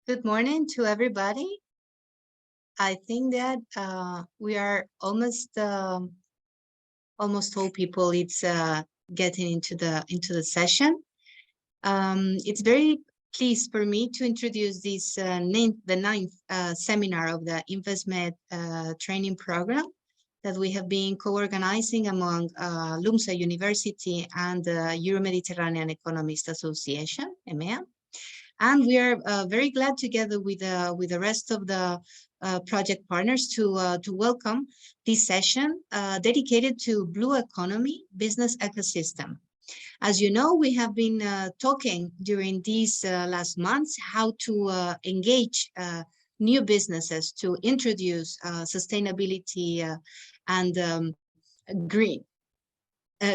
Good morning to everybody. I think that we are almost all people. It's getting into the session. It's very pleased for me to introduce this the ninth seminar of the INVESTMED training program that we have been co-organizing among LUMSA University and the Euro-Mediterranean Economists Association, EMEA. And we are very glad together with the rest of the project partners to welcome this session dedicated to blue economy business ecosystem. As you know, we have been talking during these last months how to engage new businesses to introduce sustainability and green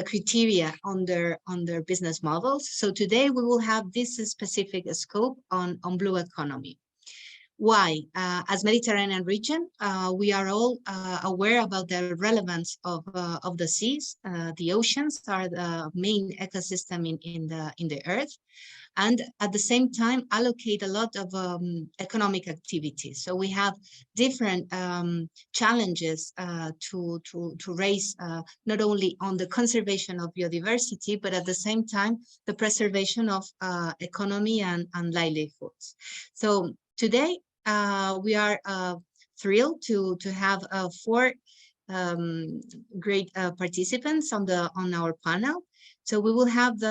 criteria on their business models. So today we will have this specific scope on blue economy. Why? As Mediterranean region, we are all aware about the relevance of the seas. The oceans are the main ecosystem in the earth, and at the same time allocate a lot of economic activities. So we have different challenges to raise not only on the conservation of biodiversity, but at the same time the preservation of economy and livelihoods. So today we are thrilled to have four great participants on our panel. So we will have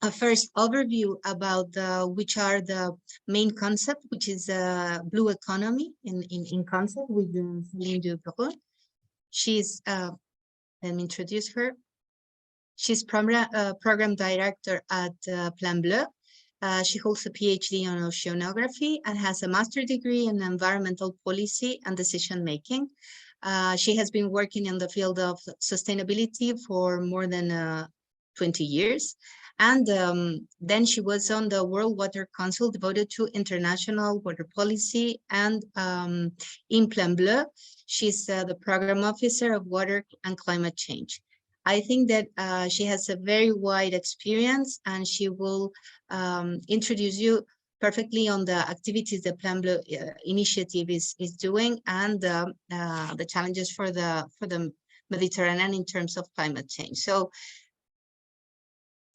a first overview about which are the main concept, which is blue economy in concept with Céline Dubreuil. She's let me introduce her. She's program director at Plan Bleu. She holds a PhD on oceanography and has a master's degree in environmental policy and decision making. She has been working in the field of sustainability for more than 20 years. And then she was on the World Water Council devoted to international water policy. And in Plan Bleu, she's the program officer of water and climate change. I think that she has a very wide experience, and she will introduce you perfectly on the activities the Plan Bleu initiative is doing, and the challenges for the Mediterranean in terms of climate change. So,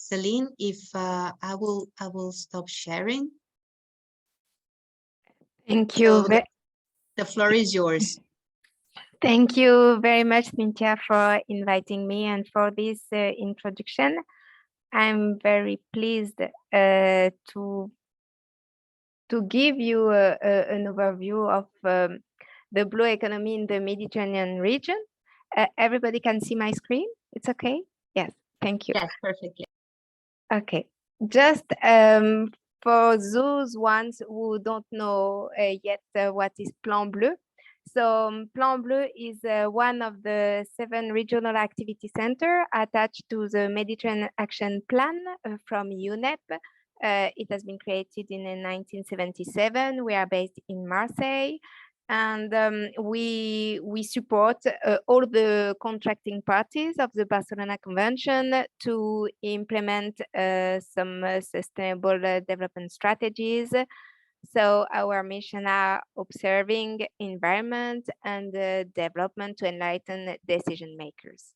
Céline, if I will stop sharing. Thank you. So the floor is yours. Thank you very much, Cynthia, for inviting me and for this introduction. I'm very pleased to give you an overview of the blue economy in the Mediterranean region. Everybody can see my screen? It's okay? Yes, thank you. Yes, perfectly. Okay, just for those ones who don't know yet what is Plan Bleu. So Plan Bleu is one of the 7 regional activity centers attached to the Mediterranean Action Plan from UNEP. It has been created in 1977. We are based in Marseille. And we support all the contracting parties of the Barcelona Convention to implement some sustainable development strategies. So our mission are observing environment and development to enlighten decision makers.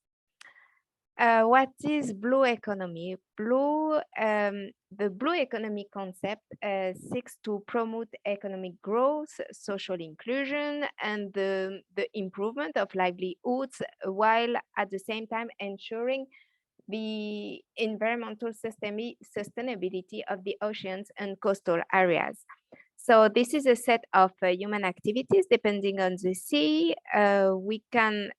What is blue economy? The blue economy concept seeks to promote economic growth, social inclusion, and the improvement of livelihoods, while at the same time ensuring the environmental sustainability of the oceans and coastal areas. So this is a set of human activities depending on the sea. We can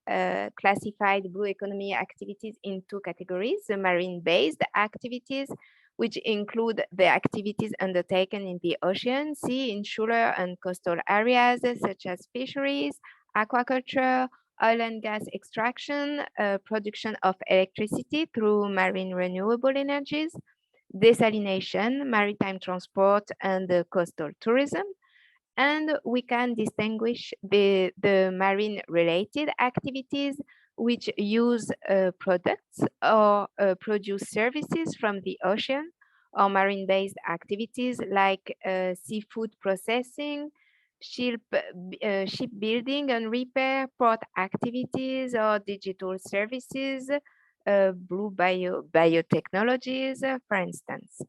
classify the blue economy activities in 2 categories: the marine-based activities, which include the activities undertaken in the ocean, sea, insular, and coastal areas, such as fisheries, aquaculture, oil and gas extraction, production of electricity through marine renewable energies, desalination, maritime transport, and coastal tourism. And we can distinguish the marine-related activities, which use products or produce services from the ocean, or marine-based activities like seafood processing, shipbuilding and repair, port activities, or digital services, blue biotechnologies, for instance.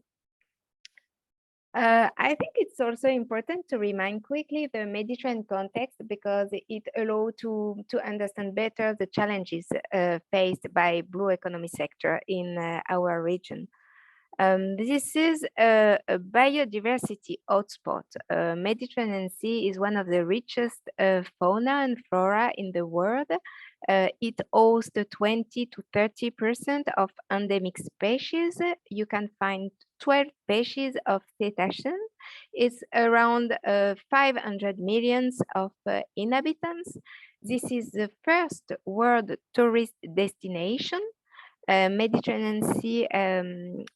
I think it's also important to remind quickly the Mediterranean context because it allows to understand better the challenges faced by blue economy sector in our region. This is a biodiversity hotspot. Mediterranean Sea is one of the richest fauna and flora in the world. It hosts 20 to 30% of endemic species. You can find 12 species of cetaceans. It's around 500 millions of inhabitants. This is the first world tourist destination. Mediterranean Sea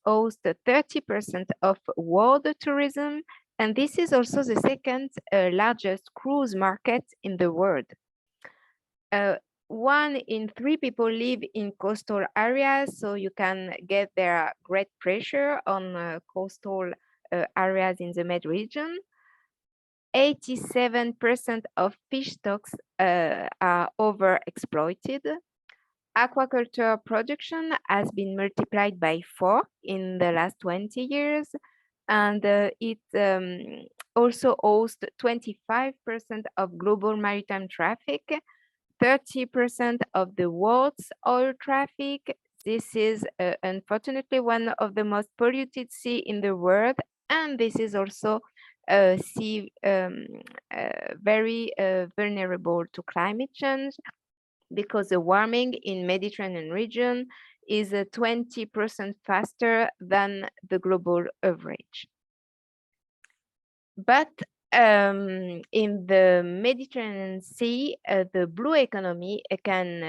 hosts 30% of world tourism, and this is also the second largest cruise market in the world. 1 in 3 people live in coastal areas, so you can get their great pressure on coastal areas in the Med region. 87% of fish stocks are overexploited. Aquaculture production has been multiplied by 4 in the last 20 years, and it also hosts 25% of global maritime traffic, 30% of the world's oil traffic. This is unfortunately one of the most polluted sea in the world, and this is also a sea very vulnerable to climate change, because the warming in Mediterranean region is 20% faster than the global average. But in the Mediterranean Sea, the blue economy can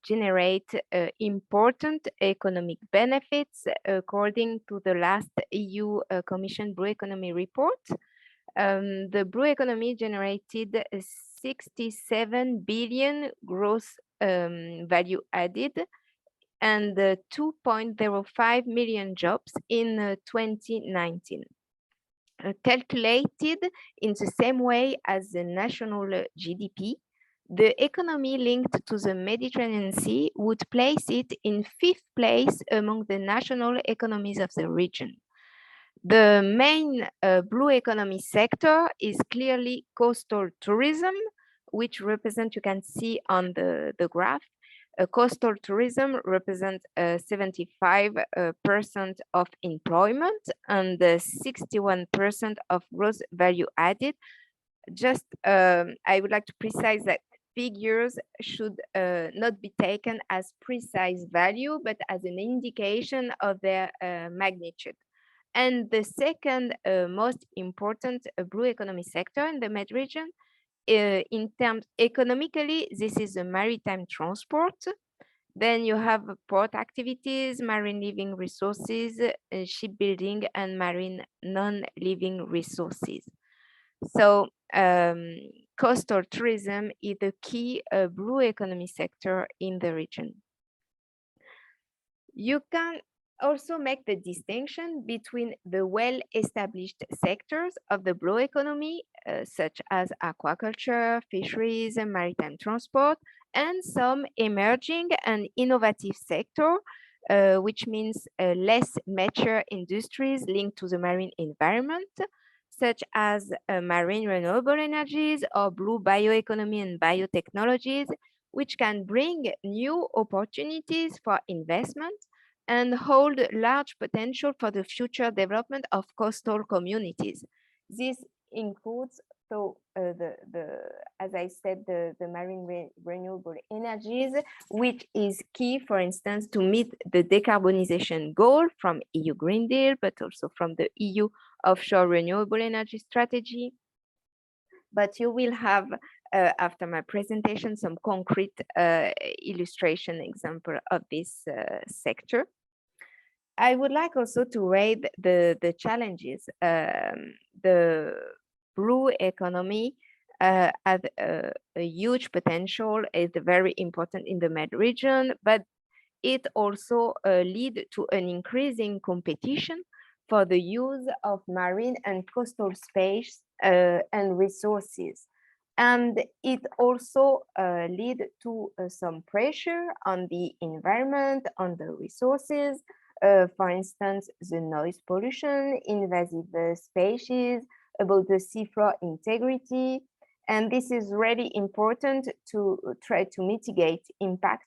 generate important economic benefits according to the last EU Commission Blue Economy report. The blue economy generated 67 billion gross value added and 2.05 million jobs in 2019. Calculated in the same way as the national GDP, the economy linked to the Mediterranean Sea would place it in 5th place among the national economies of the region. The main blue economy sector is clearly coastal tourism, which represent, you can see on the graph, coastal tourism represents 75% of employment and 61% of gross value added. Just, I would like to precise that figures should not be taken as precise value, but as an indication of their magnitude. And the second most important blue economy sector in the Med region, in terms economically, this is the maritime transport. Then you have port activities, marine living resources, shipbuilding, and marine non-living resources. So coastal tourism is the key blue economy sector in the region. You can also make the distinction between the well-established sectors of the blue economy, such as aquaculture, fisheries, and maritime transport, and some emerging and innovative sector, which means less mature industries linked to the marine environment, such as marine renewable energies or blue bioeconomy and biotechnologies, which can bring new opportunities for investment and hold large potential for the future development of coastal communities. This includes, so as I said, the marine renewable energies, which is key, for instance, to meet the decarbonization goal from EU Green Deal, but also from the EU offshore renewable energy strategy. But you will have, after my presentation, some concrete illustration example of this sector. I would like also to raise the challenges. The blue economy has a huge potential, is very important in the Med region, but it also lead to an increasing competition for the use of marine and coastal space and resources. And it also lead to some pressure on the environment, on the resources, for instance, the noise pollution, invasive species, about the seafloor integrity. And this is really important to try to mitigate impacts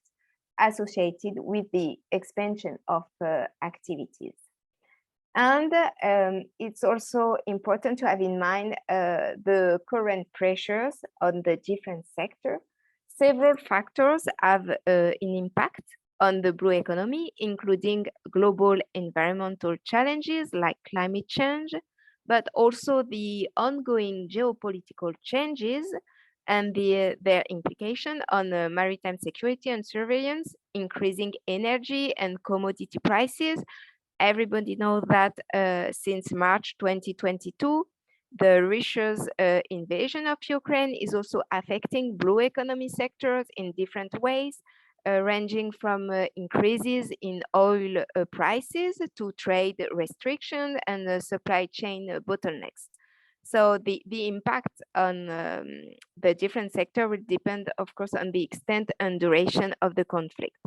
associated with the expansion of activities. And it's also important to have in mind the current pressures on the different sectors. Several factors have an impact on the blue economy, including global environmental challenges like climate change, but also the ongoing geopolitical changes and their implication on maritime security and surveillance, increasing energy and commodity prices. Everybody knows that since March 2022, the Russia's invasion of Ukraine is also affecting blue economy sectors in different ways, ranging from increases in oil prices to trade restrictions and supply chain bottlenecks. So the impact on the different sector will depend, of course, on the extent and duration of the conflict.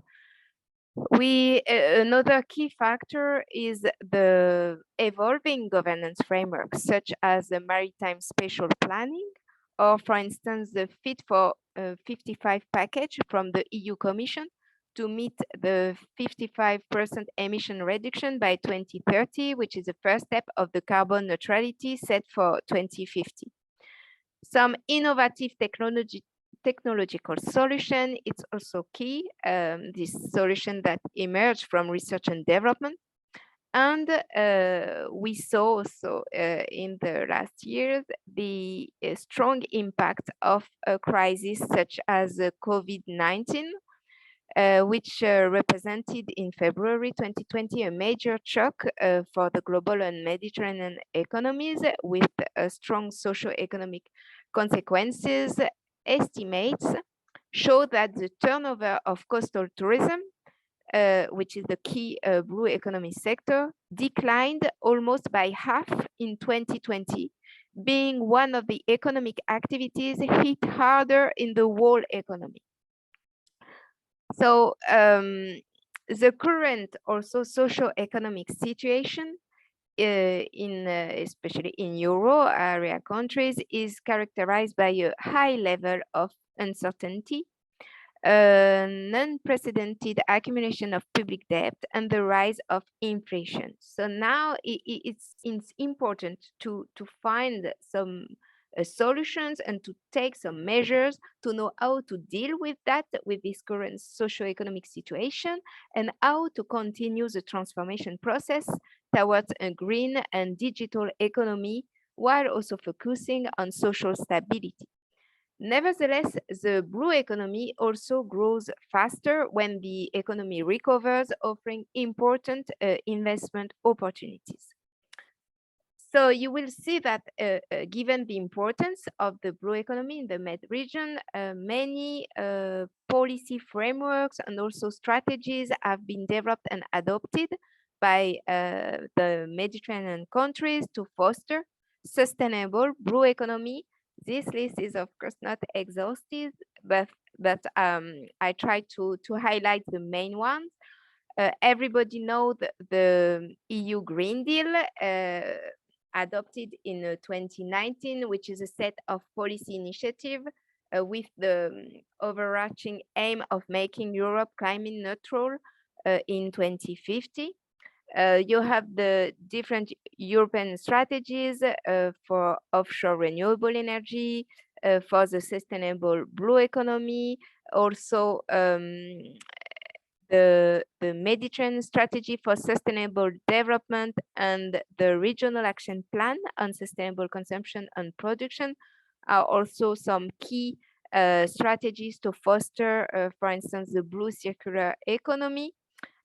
Another key factor is the evolving governance framework, such as the maritime spatial planning, or for instance, the Fit for 55 package from the EU Commission to meet the 55% emission reduction by 2030, which is the first step of the carbon neutrality set for 2050. Some innovative technological solution, it's also key, this solution that emerged from research and development. And we saw also in the last years the strong impact of a crisis such as COVID-19, which represented in February 2020 a major shock for the global and Mediterranean economies with strong socio-economic consequences. Estimates show that the turnover of coastal tourism, which is the key blue economy sector, declined almost by half in 2020, being one of the economic activities hit harder in the world economy. So the current also socio-economic situation especially in euro area countries is characterized by a high level of uncertainty, an unprecedented accumulation of public debt, and the rise of inflation. So now it's important to find some solutions and to take some measures to know how to deal with that, with this current socio-economic situation, and how to continue the transformation process towards a green and digital economy while also focusing on social stability. Nevertheless, the blue economy also grows faster when the economy recovers, offering important investment opportunities. So you will see that given the importance of the blue economy in the Med region, many policy frameworks and also strategies have been developed and adopted by the Mediterranean countries to foster sustainable blue economy. This list is of course not exhaustive, but I try to highlight the main ones. Everybody knows the EU Green Deal adopted in 2019, which is a set of policy initiatives with the overarching aim of making Europe climate neutral in 2050. You have the different European strategies for offshore renewable energy, for the sustainable blue economy, also the Mediterranean strategy for sustainable development and the regional action plan on sustainable consumption and production are also some key strategies to foster, for instance, the blue circular economy.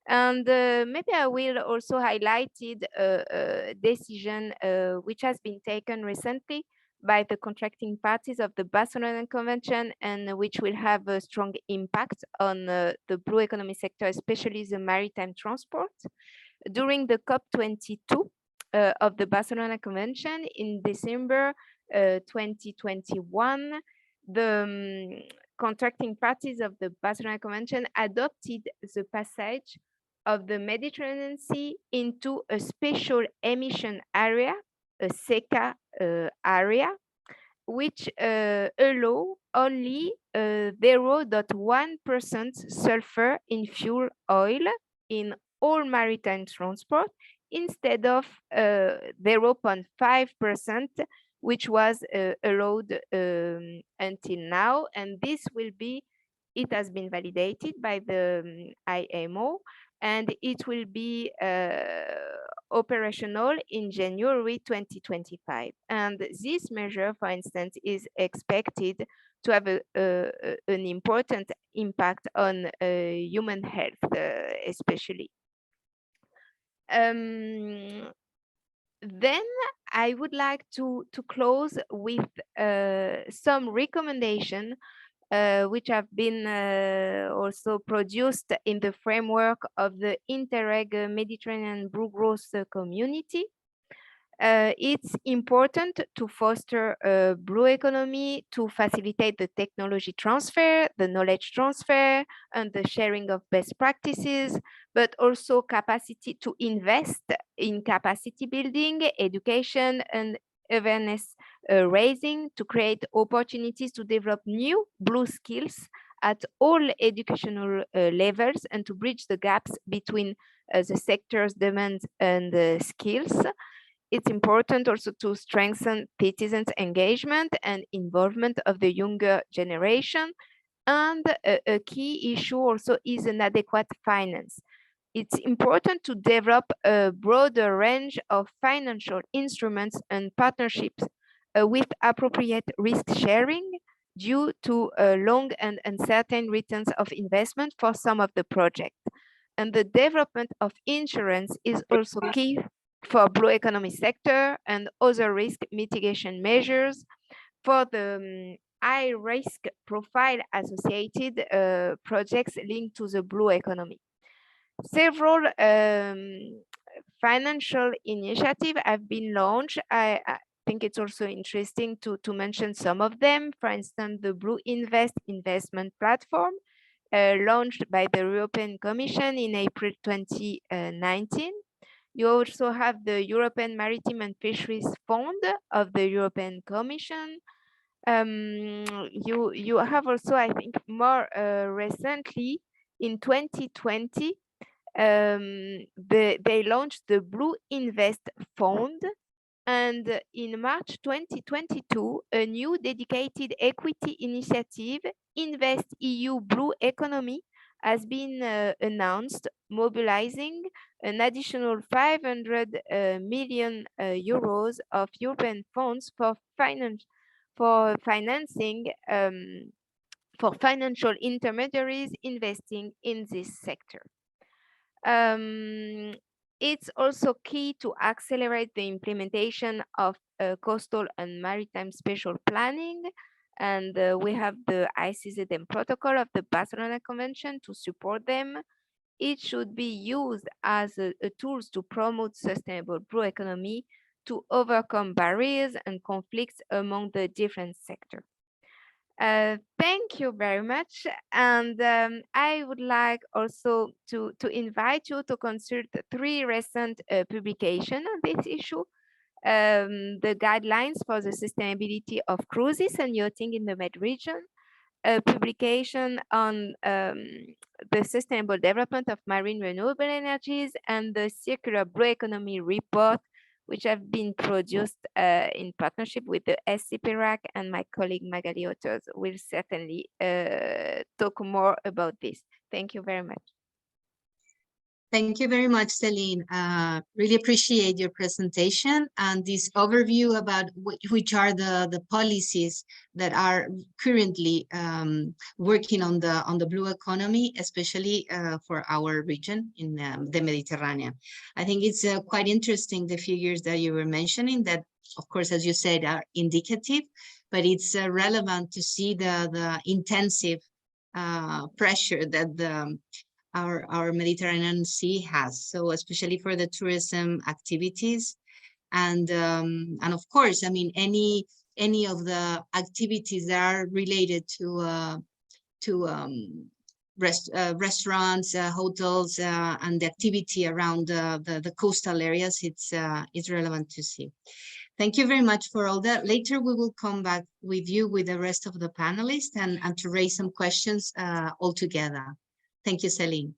And maybe I will also highlight a decision which has been taken recently by the contracting parties of the Barcelona Convention, and which will have a strong impact on the blue economy sector, especially the maritime transport. During the COP22, of the Barcelona Convention in December 2021, the contracting parties of the Barcelona Convention adopted the passage of the Mediterranean Sea into a special emission area, a SECA area, which allow only 0.1% sulfur in fuel oil in all maritime transport instead of 0.5%, which was allowed until now. And this will be, it has been validated by the IMO, and it will be operational in January 2025. And this measure, for instance, is expected to have an important impact on human health, especially. Then I would like to close with some recommendation which have been also produced in the framework of the Interreg Mediterranean Blue Growth Community. It's important to foster a blue economy to facilitate the technology transfer, the knowledge transfer, and the sharing of best practices, but also capacity to invest in capacity building, education, and awareness raising to create opportunities to develop new blue skills at all educational levels and to bridge the gaps between the sector's demands and skills. It's important also to strengthen citizens' engagement and involvement of the younger generation. And a key issue also is an adequate finance. It's important to develop a broader range of financial instruments and partnerships with appropriate risk sharing due to long and uncertain returns of investment for some of the projects. And the development of insurance is also key for blue economy sector and other risk mitigation measures for the high risk profile associated projects linked to the blue economy. Several financial initiatives have been launched. I think it's also interesting to mention some of them. For instance, the Blue investment platform launched by the European Commission in April 2019. You also have the European Maritime and Fisheries Fund of the European Commission. You have also, I think, more recently in 2020, they launched the Blue Invest Fund. And in March 2022, a new dedicated equity initiative, Invest EU Blue Economy, has been announced, mobilizing an additional 500 million euros of European funds for financing for financial intermediaries investing in this sector. It's also key to accelerate the implementation of coastal and maritime spatial planning. And we have the ICZM protocol of the Barcelona Convention to support them. It should be used as a tool to promote sustainable blue economy, to overcome barriers and conflicts among the different sectors. Thank you very much. And I would like also to invite you to consult 3 recent publications on this issue. The guidelines for the sustainability of cruises and yachting in the Med region, a publication on the sustainable development of marine renewable energies, and the circular blue economy report, which have been produced in partnership with the SCPRAC, and my colleague Magali Authors will certainly talk more about this. Thank you very much. Thank you very much, Celine. Really appreciate your presentation and this overview about which are the policies that are currently working on the blue economy, especially for our region in the Mediterranean. I think it's quite interesting, the figures that you were mentioning, that of course, as you said, are indicative, but it's relevant to see the intensive pressure that our Mediterranean Sea has. So especially for the tourism activities, And of course, I mean, any of the activities that are related to restaurants, hotels, and the activity around the coastal areas, it's relevant to see. Thank you very much for all that. Later, we will come back with you with the rest of the panelists and to raise some questions all together. Thank you, Celine.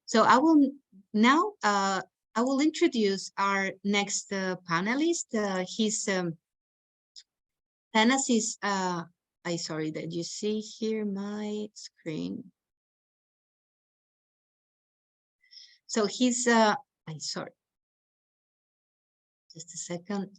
So I will now, I will introduce our next panelist. He's Thanasis. Sorry, that you see here my screen. So he's, sorry, just a second.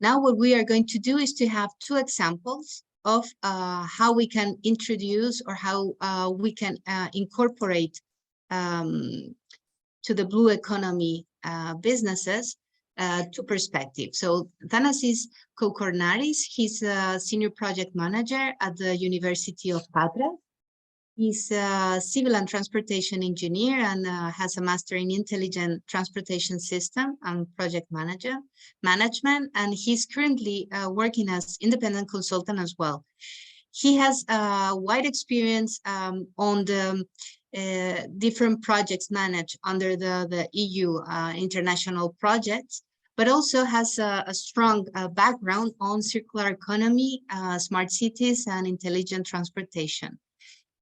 Now what we are going to do is to have two examples of how we can introduce or how we can incorporate to the blue economy businesses to perspective. So Thanasis Kokornaris, he's a senior project manager at the University of Patras. He's a civil and transportation engineer and has a master in intelligent transportation system and project management. And he's currently working as independent consultant as well. He has a wide experience on the different projects managed under the EU international projects, but also has a strong background on circular economy, smart cities, and intelligent transportation.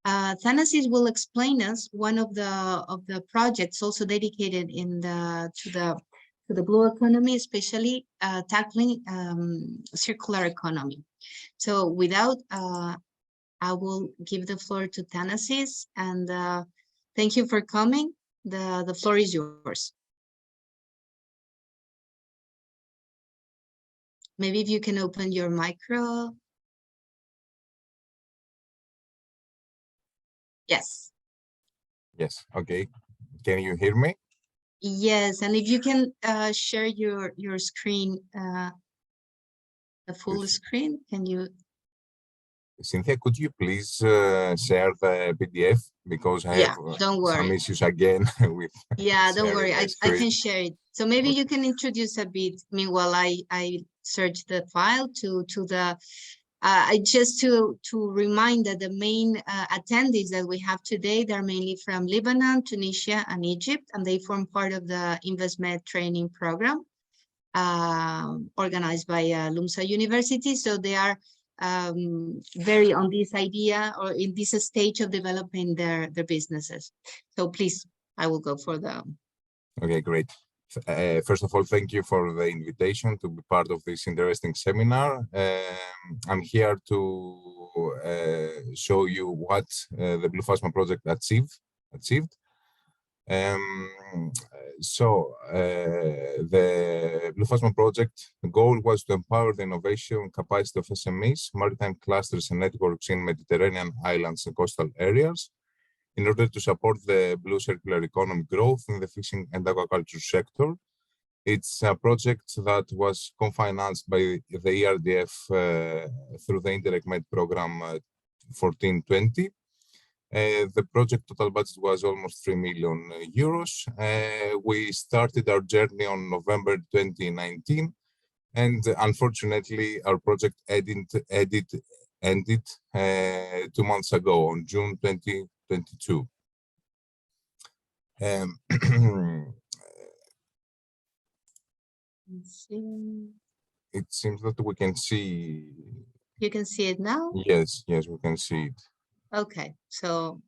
Thanasis will explain us one of the projects also dedicated to the blue economy, especially tackling circular economy. So without, I will give the floor to Thanasis, and thank you for coming. The floor is yours. Maybe if you can open your micro. Yes. Yes. Okay. Can you hear me? Yes, and if you can share your screen, the full screen, can you? Cynthia, could you please share the PDF, because I have some issues again with. Yeah, don't worry. I can share it. So maybe you can introduce a bit. Meanwhile, I search the file to the. Just to remind that the main attendees that we have today, they're mainly from Lebanon, Tunisia, and Egypt, and they form part of the INVESTMED training program organized by Lumsa University. So they are very on this idea or in this stage of developing their businesses. So please, I will go for the. Okay, great. First of all, thank you for the invitation to be part of this interesting seminar. I'm here to show you what the Blue Phasma project achieved. The Blue Phasma project, the goal was to empower the innovation capacity of SMEs, maritime clusters and networks in Mediterranean islands and coastal areas, in order to support the blue circular economy growth in the fishing and aquaculture sector. It's a project that was co-financed by the ERDF through the INVESTMED program 1420. The project total budget was almost 3 million euros. We started our journey on November 2019, and unfortunately, our project ended 2 months ago on June 2022. It seems that we can see. You can see it now? Yes, we can see it. Okay, so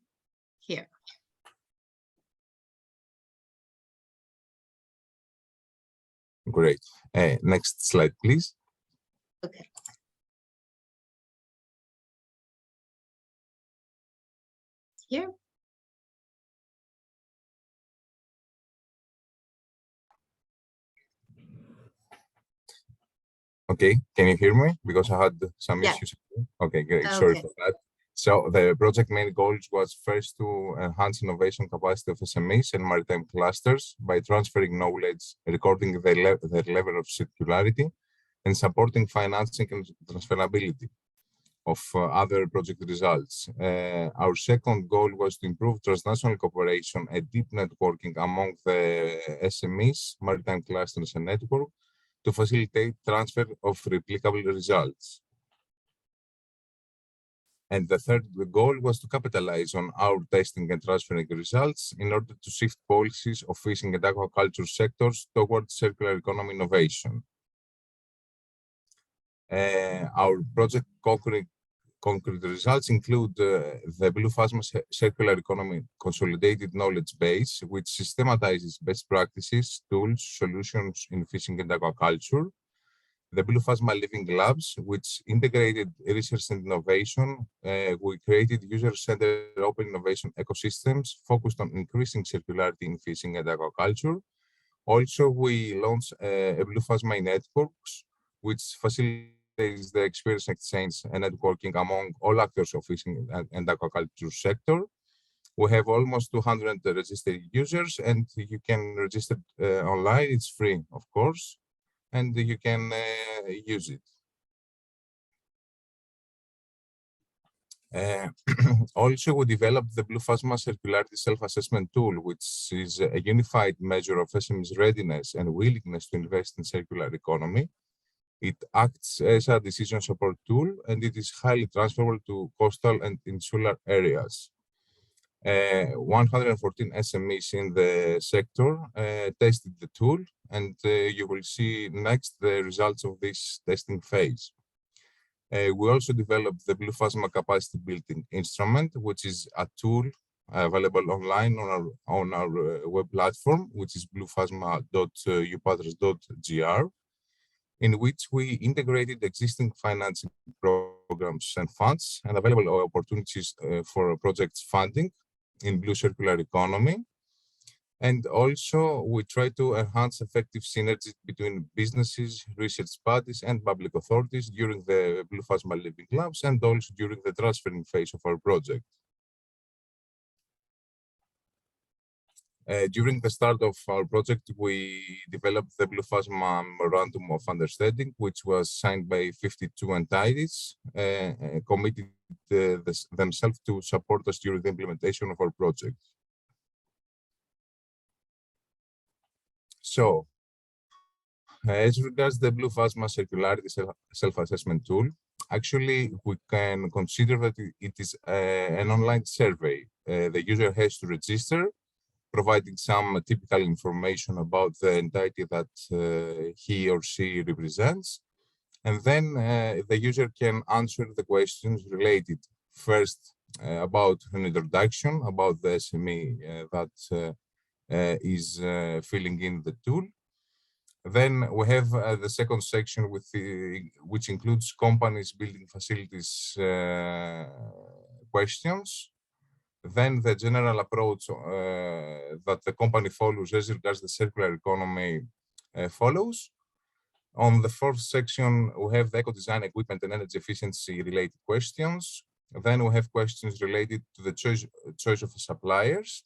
here. Great. Next slide, please. Okay. Here. Okay, can you hear me? Because I had some issues. Okay, great. Okay. Sorry for that. So the project main goals was first to enhance innovation capacity of SMEs and maritime clusters by transferring knowledge, recording their level of circularity, and supporting financing and transferability. of other project results. Our second goal was to improve transnational cooperation and deep networking among the SMEs, maritime clusters and network, to facilitate transfer of replicable results. And the third goal was to capitalize on our testing and transferring results in order to shift policies of fishing and aquaculture sectors towards circular economy innovation. Our project concrete results include the Blue Phasma Circular Economy Consolidated Knowledge Base, which systematizes best practices, tools, solutions in fishing and aquaculture. The Blue Phasma Living Labs, which integrated research and innovation. We created user-centered open innovation ecosystems focused on increasing circularity in fishing and aquaculture. Also, we launched a Blue Phasma networks, which facilitates the experience exchange and networking among all actors of fishing and aquaculture sector. We have almost 200 registered users, and you can register online. It's free, of course, and you can use it. Also, we developed the Blue Phasma Circularity Self-Assessment Tool, which is a unified measure of SMEs' readiness and willingness to invest in circular economy. It acts as a decision support tool, and it is highly transferable to coastal and insular areas. 114 SMEs in the sector tested the tool, and you will see next the results of this testing phase. We also developed the Blue Phasma Capacity Building Instrument, which is a tool available online on our web platform, which is bluephasma.upatras.gr, in which we integrated existing financing programs and funds and available opportunities for projects funding in blue circular economy. And also, we try to enhance effective synergy between businesses, research bodies, and public authorities during the Blue Phasma Living Labs and also during the transferring phase of our project. During the start of our project, we developed the Blue Phasma Memorandum of Understanding, which was signed by 52 entities, committed themselves to support us during the implementation of our project. So, as regards the Blue Phasma Circularity Self-Assessment Tool, actually, we can consider that it is an online survey. The user has to register, providing some typical information about the entity that he or she represents. And then the user can answer the questions related first about an introduction, about the SME that is filling in the tool. Then we have the second section with which includes companies, building facilities questions. Then the general approach that the company follows as regards the circular economy follows. On the fourth section, we have the eco-design, equipment, and energy efficiency related questions. Then we have questions related to the choice of suppliers.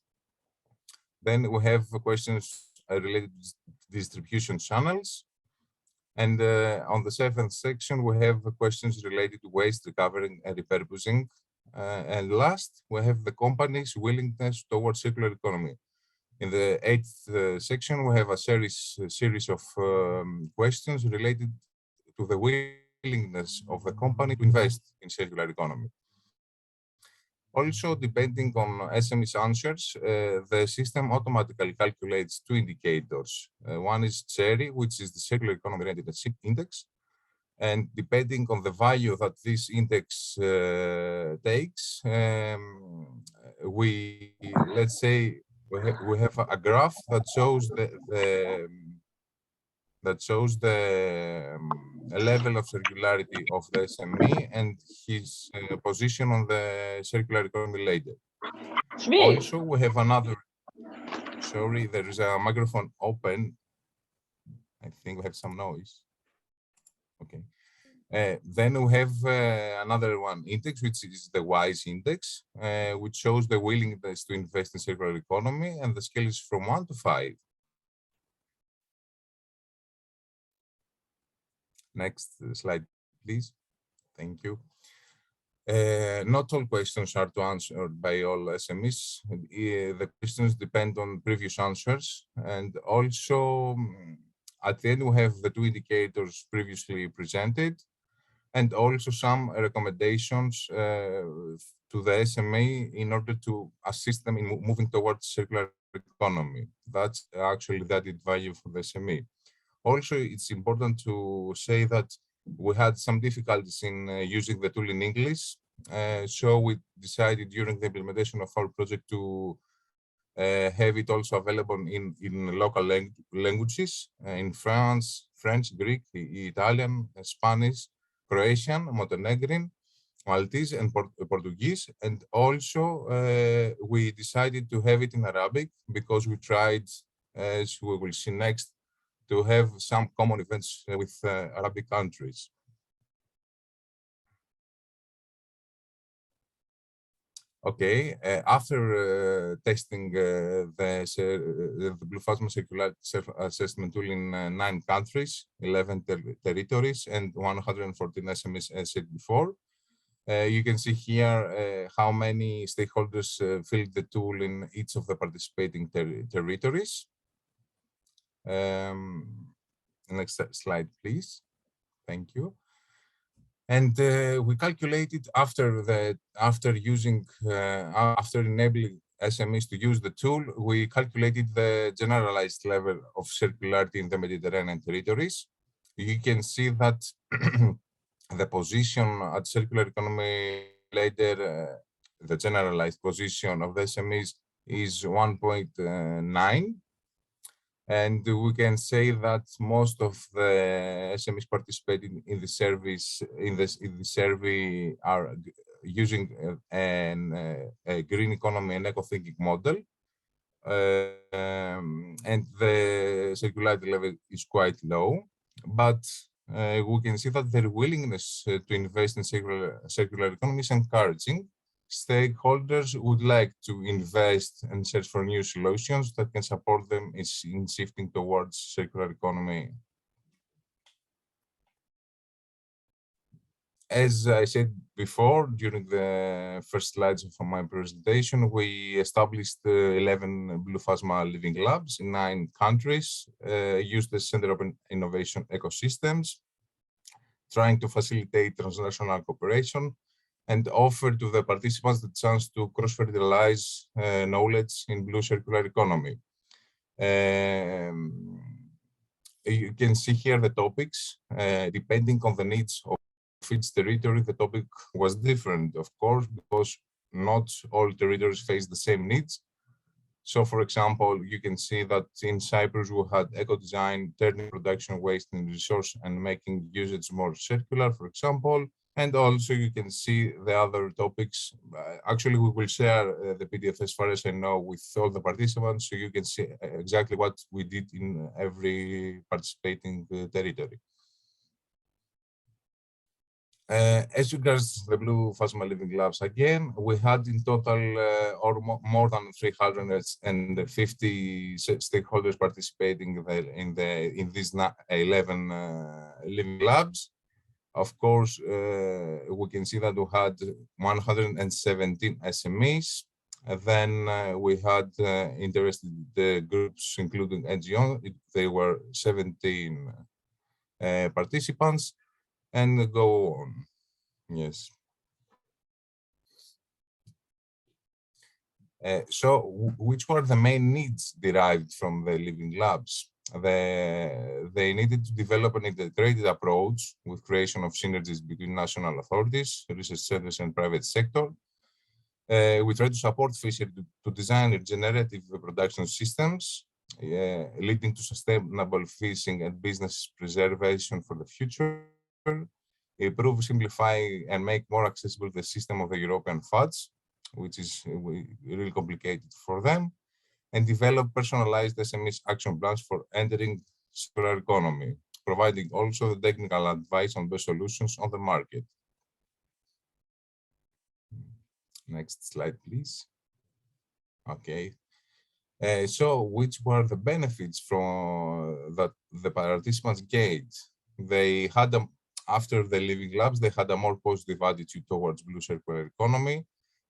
Then we have questions related to distribution channels. And on the seventh section, we have questions related to waste recovery and repurposing. And last, we have the company's willingness towards circular economy. In the eighth section, we have a series of questions related to the willingness of the company to invest in circular economy. Also, depending on SME's answers, the system automatically calculates two indicators. One is CHERI, which is the Circular Economy Readiness Index. And depending on the value that this index takes, let's say we have a graph that shows the level of circularity of the SME and his position on the circular economy ladder. Also, we have another. Sorry, there is a microphone open. I think we have some noise. Okay. Then we have another one index, which is the WISE index, which shows the willingness to invest in circular economy, and the scale is from 1 to 5. Next slide, please. Thank you. Not all questions are to answer by all SMEs. The questions depend on previous answers, and also at the end we have the two indicators previously presented, and also some recommendations to the SME in order to assist them in moving towards circular economy. That's actually the added value for the SME. Also, it's important to say that we had some difficulties in using the tool in English, so we decided during the implementation of our project to have it also available in local languages, in French, Greek, Italian, Spanish, Croatian, Montenegrin, Maltese, and Portuguese. And also we decided to have it in Arabic because we tried, as we will see next, to have some common events with Arabic countries. Okay, after testing the Blue Phasma Circularity Self-Assessment Tool in 9 countries, 11 territories, and 114 SMEs, as said before, you can see here how many stakeholders filled the tool in each of the participating territories. Next slide, please. Thank you. And we calculated after enabling SMEs to use the tool, we calculated the generalized level of circularity in the Mediterranean territories. You can see that the position at circular economy later, the generalized position of the SMEs is 1.9. And we can say that most of the SMEs participating in the service in the survey are using a green economy and eco-thinking model, and the circularity level is quite low. But we can see that their willingness to invest in circular economy is encouraging. Stakeholders would like to invest and search for new solutions that can support them in shifting towards circular economy. As I said before, during the first slides of my presentation, we established 11 Blue Phasma living labs in 9 countries, used the Center of Innovation ecosystems, trying to facilitate transnational cooperation, and offer to the participants the chance to cross-fertilize knowledge in blue circular economy. You can see here the topics. Depending on the needs of each territory, the topic was different, of course, because not all territories face the same needs. So, for example, you can see that in Cyprus, we had eco-design, turning production waste into resource and making usage more circular, for example. And also you can see the other topics. Actually, we will share the PDF as far as I know with all the participants, so you can see exactly what we did in every participating territory. As regards the Blue Phasma Living Labs, again, we had in total more than 350 stakeholders participating in these 11 living labs. Of course, we can see that we had 117 SMEs. Then we had interested groups, including NGOs. They were 17 participants, and go on. Yes. So, which were the main needs derived from the living labs? They needed to develop an integrated approach with creation of synergies between national authorities, research centers, and private sector. We try to support fishery to design regenerative production systems, leading to sustainable fishing and business preservation for the future. Improve, simplify, and make more accessible the system of the European funds, which is really complicated for them, and develop personalized SMEs action plans for entering circular economy, providing also the technical advice on best solutions on the market. Next slide, please. Okay. So, which were the benefits from that the participants gained? They had after the living labs, they had a more positive attitude towards blue circular economy.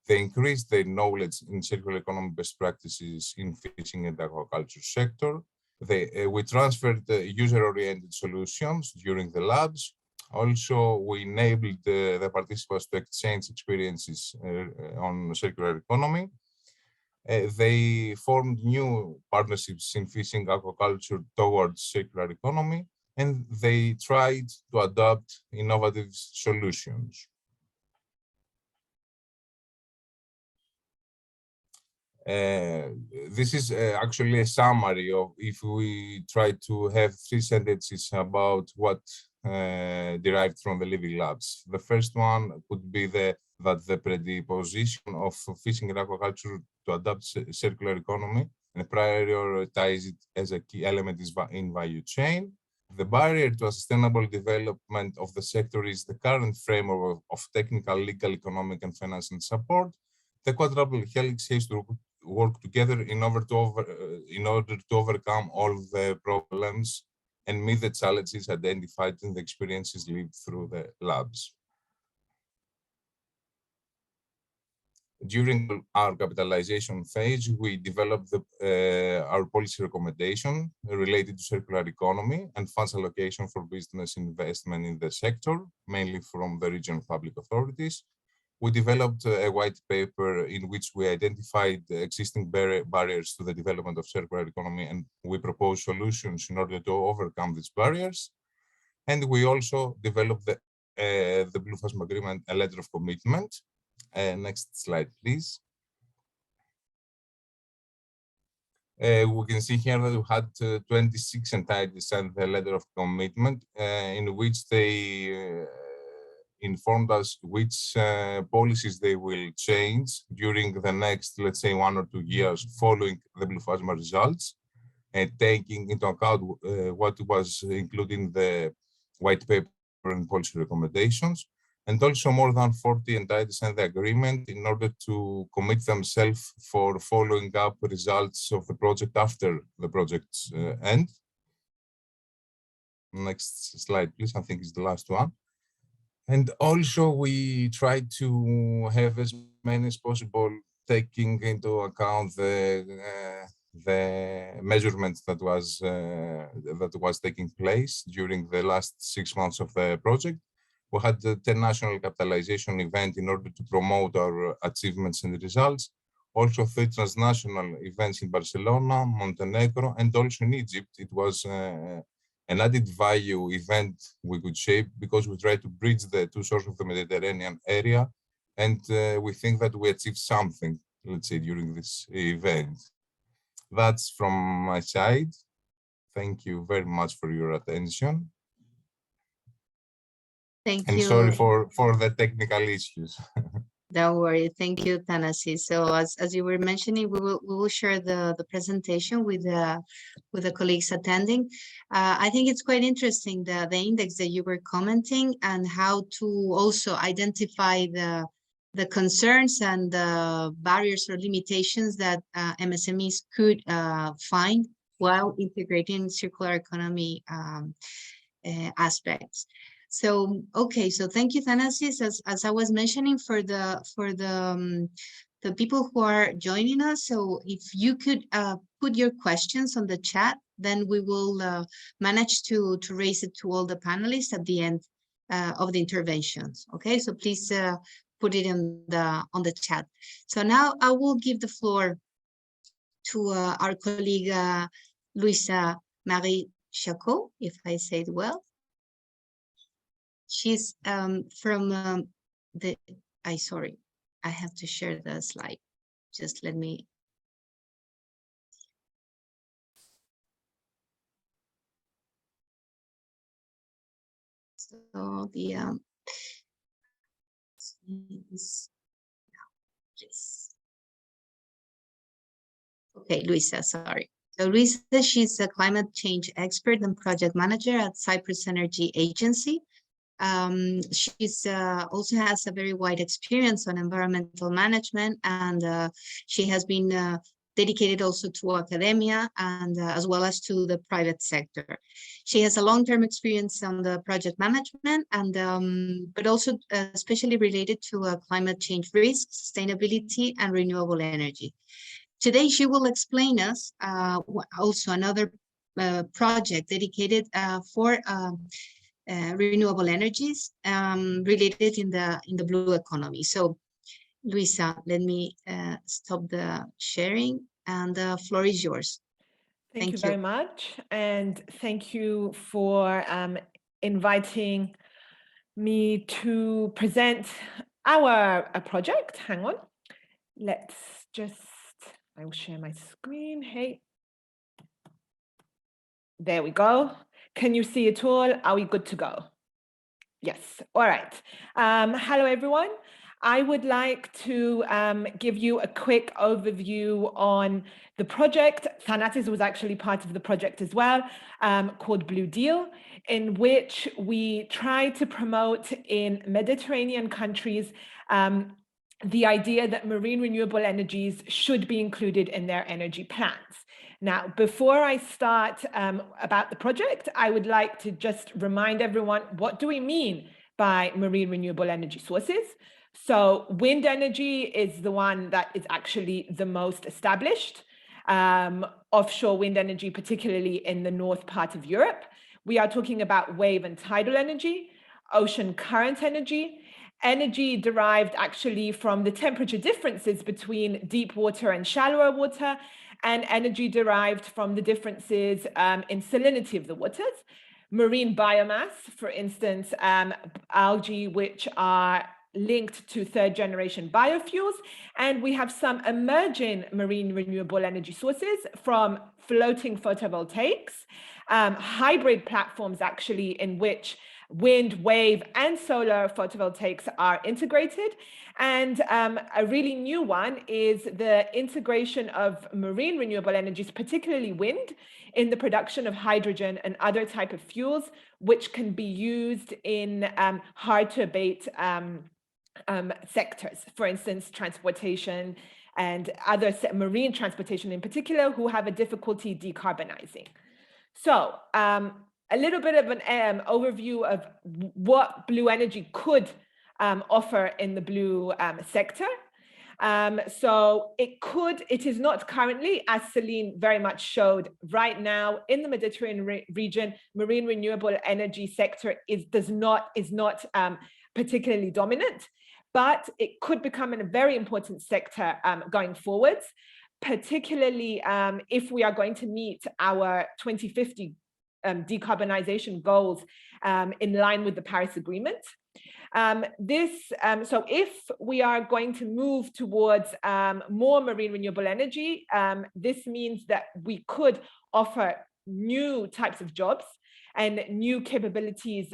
They increased their knowledge in circular economy best practices in fishing and aquaculture sector. We transferred user-oriented solutions during the labs. Also, we enabled the participants to exchange experiences on circular economy. They formed new partnerships in fishing aquaculture towards circular economy, and they tried to adopt innovative solutions. This is actually a summary of, if we try to have 3 sentences about what derived from the living labs. The first one could be that the predisposition of fishing and aquaculture to adopt circular economy and prioritize it as a key element in value chain. The barrier to a sustainable development of the sector is the current framework of technical, legal, economic, and financial support. The quadruple helix has to work together in order to overcome all the problems and meet the challenges identified in the experiences lived through the labs. During our capitalization phase, we developed our policy recommendation related to circular economy and funds allocation for business investment in the sector, mainly from the regional public authorities. We developed a white paper in which we identified the existing barriers to the development of circular economy, and we proposed solutions in order to overcome these barriers. And we also developed the Blue Phasma Agreement, a letter of commitment. Next slide, please. We can see here that we had 26 entities and the letter of commitment, in which they informed us which policies they will change during the next, let's say, 1 or 2 years following the Blue Phasma results, and taking into account what was included in the white paper and policy recommendations. And also more than 40 entities signed the agreement in order to commit themselves for following up results of the project after the project's end. Next slide, please. I think it's the last one. And also we try to have as many as possible, taking into account the measurements that was taking place during the last 6 months of the project. We had the 10 national capitalization event in order to promote our achievements and results. Also 3 transnational events in Barcelona, Montenegro, and also in Egypt. It was an added value event we could shape because we try to bridge the 2 shores of the Mediterranean area. And we think that we achieved something, let's say, during this event. That's from my side. Thank you very much for your attention. Thank and you. Sorry for the technical issues. Don't worry. Thank you, Thanasis. So as you were mentioning, we will share the presentation with the colleagues attending. I think it's quite interesting, the index that you were commenting, and how to also identify the concerns and the barriers or limitations that MSMEs could find while integrating circular economy aspects. So, okay, so thank you, Thanasis. As I was mentioning, for the people who are joining us, so if you could put your questions on the chat, then we will manage to raise it to all the panelists at the end of the interventions. Okay, so please put it on the chat. So now I will give the floor to our colleague Luisa Marie Chacot, if I say it well. She's from sorry, I have to share the slide. Just let me. So the please. Okay, Luisa, sorry. So Luisa, she's a climate change expert and project manager at Cyprus Energy Agency. She's also has a very wide experience on environmental management, and she has been dedicated also to academia and as well as to the private sector. She has a long-term experience on the project management and but also especially related to climate change risks, sustainability, and renewable energy. Today, she will explain us also another project dedicated for renewable energies related in the blue economy. So, Luisa, let me stop the sharing, and the floor is yours. Thank you very much, and thank you for inviting me to present our project. Hang on, let's just, I will share my screen. Hey, there we go. Can you see it all? Are we good to go? Yes, all right. Hello, everyone. I would like to give you a quick overview on the project. Thanasis was actually part of the project as well, called Blue Deal, in which we try to promote in Mediterranean countries the idea that marine renewable energies should be included in their energy plans. Now, before I start about the project, I would like to just remind everyone, what do we mean by marine renewable energy sources? So wind energy is the one that is actually the most established, offshore wind energy, particularly in the north part of Europe. We are talking about wave and tidal energy, ocean current energy, energy derived actually from the temperature differences between deep water and shallower water, and energy derived from the differences in salinity of the waters. Marine biomass, for instance, algae, which are linked to third-generation biofuels. And we have some emerging marine renewable energy sources from floating photovoltaics, hybrid platforms actually in which wind, wave, and solar photovoltaics are integrated. And a really new one is the integration of marine renewable energies, particularly wind, in the production of hydrogen and other type of fuels, which can be used in hard to abate sectors, for instance, transportation and other marine transportation in particular, who have a difficulty decarbonizing. So a little bit of an overview of what blue energy could offer in the blue sector. So it is not currently, as Celine very much showed, right now in the Mediterranean region, marine renewable energy sector is not particularly dominant, but it could become a very important sector going forwards, particularly if we are going to meet our 2050 decarbonization goals in line with the Paris Agreement. So if we are going to move towards more marine renewable energy, this means that we could offer new types of jobs, and new capabilities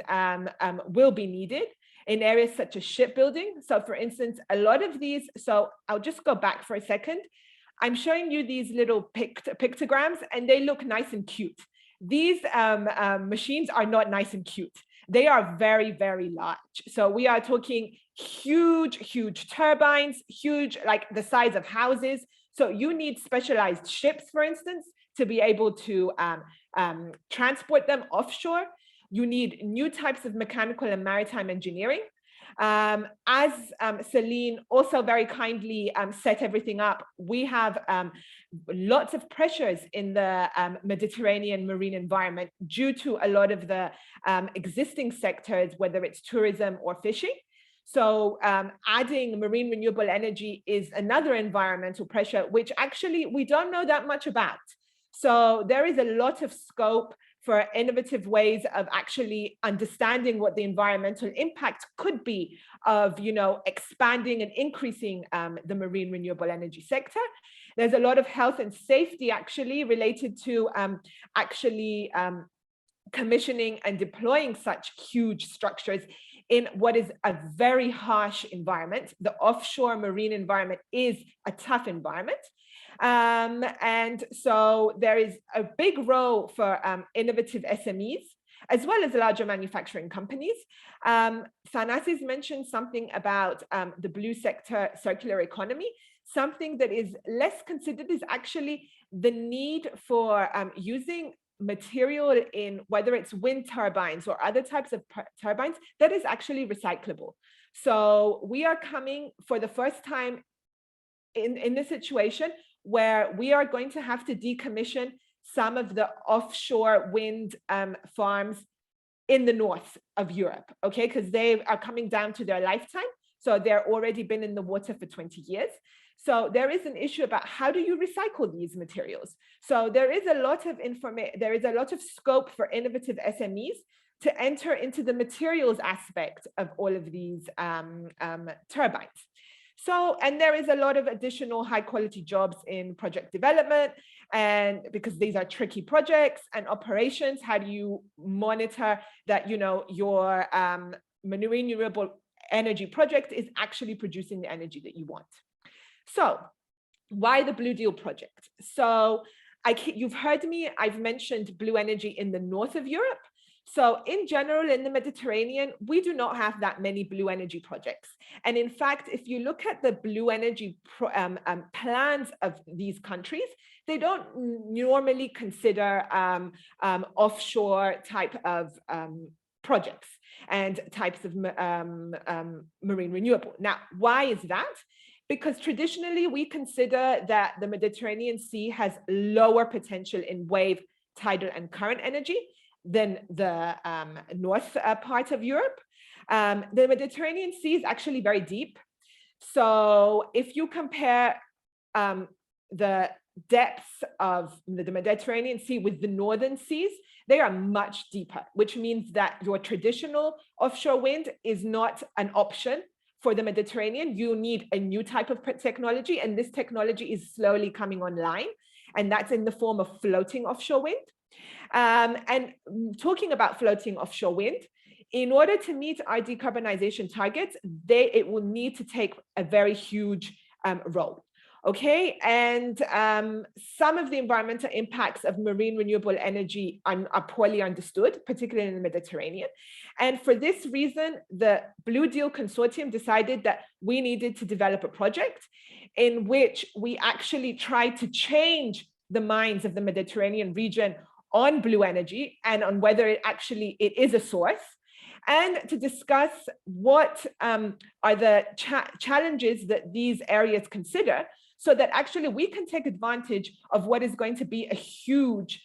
will be needed in areas such as shipbuilding. So for instance, a lot of these, so I'll just go back for a second. I'm showing you these little pictograms, and they look nice and cute. These machines are not nice and cute. They are very, very large. So we are talking huge, huge turbines, huge, like the size of houses. So you need specialized ships, for instance, to be able to transport them offshore. You need new types of mechanical and maritime engineering. As Celine also very kindly set everything up, we have lots of pressures in the Mediterranean marine environment due to a lot of the existing sectors, whether it's tourism or fishing. So adding marine renewable energy is another environmental pressure, which actually we don't know that much about. So there is a lot of scope for innovative ways of actually understanding what the environmental impact could be of, expanding and increasing the marine renewable energy sector. There's a lot of health and safety actually related to commissioning and deploying such huge structures in what is a very harsh environment. The offshore marine environment is a tough environment. And so there is a big role for innovative SMEs, as well as larger manufacturing companies. Thanasis mentioned something about the blue sector circular economy. something that is less considered is actually the need for using material in whether it's wind turbines or other types of turbines that is actually recyclable. So we are coming for the first time in this situation where we are going to have to decommission some of the offshore wind farms in the north of Europe, okay, because they are coming down to their lifetime. So they're already been in the water for 20 years. So there is an issue about how do you recycle these materials? So there is a lot of there is a lot of scope for innovative SMEs to enter into the materials aspect of all of these turbines. So, and there is a lot of additional high quality jobs in project development, and because these are tricky projects and operations, how do you monitor that, you know, your marine renewable energy project is actually producing the energy that you want? So why the Blue Deal project? So you've heard me, I've mentioned blue energy in the north of Europe. So in general, in the Mediterranean, we do not have that many blue energy projects. And in fact, if you look at the blue energy plans of these countries, they don't normally consider offshore type of projects and types of marine renewable. Now, why is that? Because traditionally we consider that the Mediterranean Sea has lower potential in wave, tidal, and current energy than the north part of Europe. The Mediterranean Sea is actually very deep. So if you compare the depths of the Mediterranean Sea with the northern seas, they are much deeper, which means that your traditional offshore wind is not an option for the Mediterranean. You need a new type of technology, and this technology is slowly coming online, and that's in the form of floating offshore wind. And talking about floating offshore wind, in order to meet our decarbonization targets, it will need to take a very huge role. Okay, and some of the environmental impacts of marine renewable energy are poorly understood, particularly in the Mediterranean. And for this reason, the Blue Deal Consortium decided that we needed to develop a project in which we actually tried to change the minds of the Mediterranean region on blue energy and on whether it is a source, and to discuss what are the challenges that these areas consider, so that actually we can take advantage of what is going to be a huge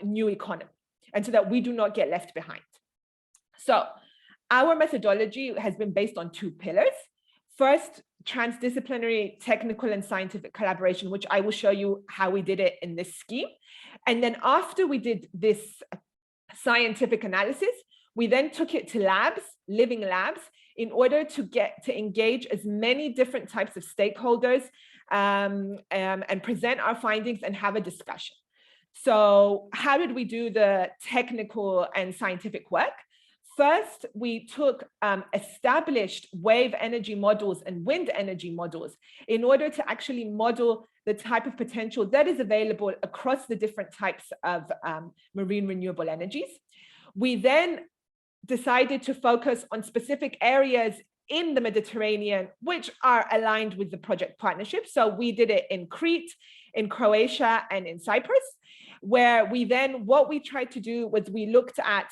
new economy, and so that we do not get left behind. So our methodology has been based on two pillars. First, transdisciplinary technical and scientific collaboration, which I will show you how we did it in this scheme. And then after we did this scientific analysis, we then took it to labs, living labs, in order to engage as many different types of stakeholders and present our findings and have a discussion. So how did we do the technical and scientific work? First, we took established wave energy models and wind energy models in order to actually model the type of potential that is available across the different types of marine renewable energies. We then decided to focus on specific areas in the Mediterranean, which are aligned with the project partnership. So we did it in Crete, in Croatia, and in Cyprus, where what we tried to do was we looked at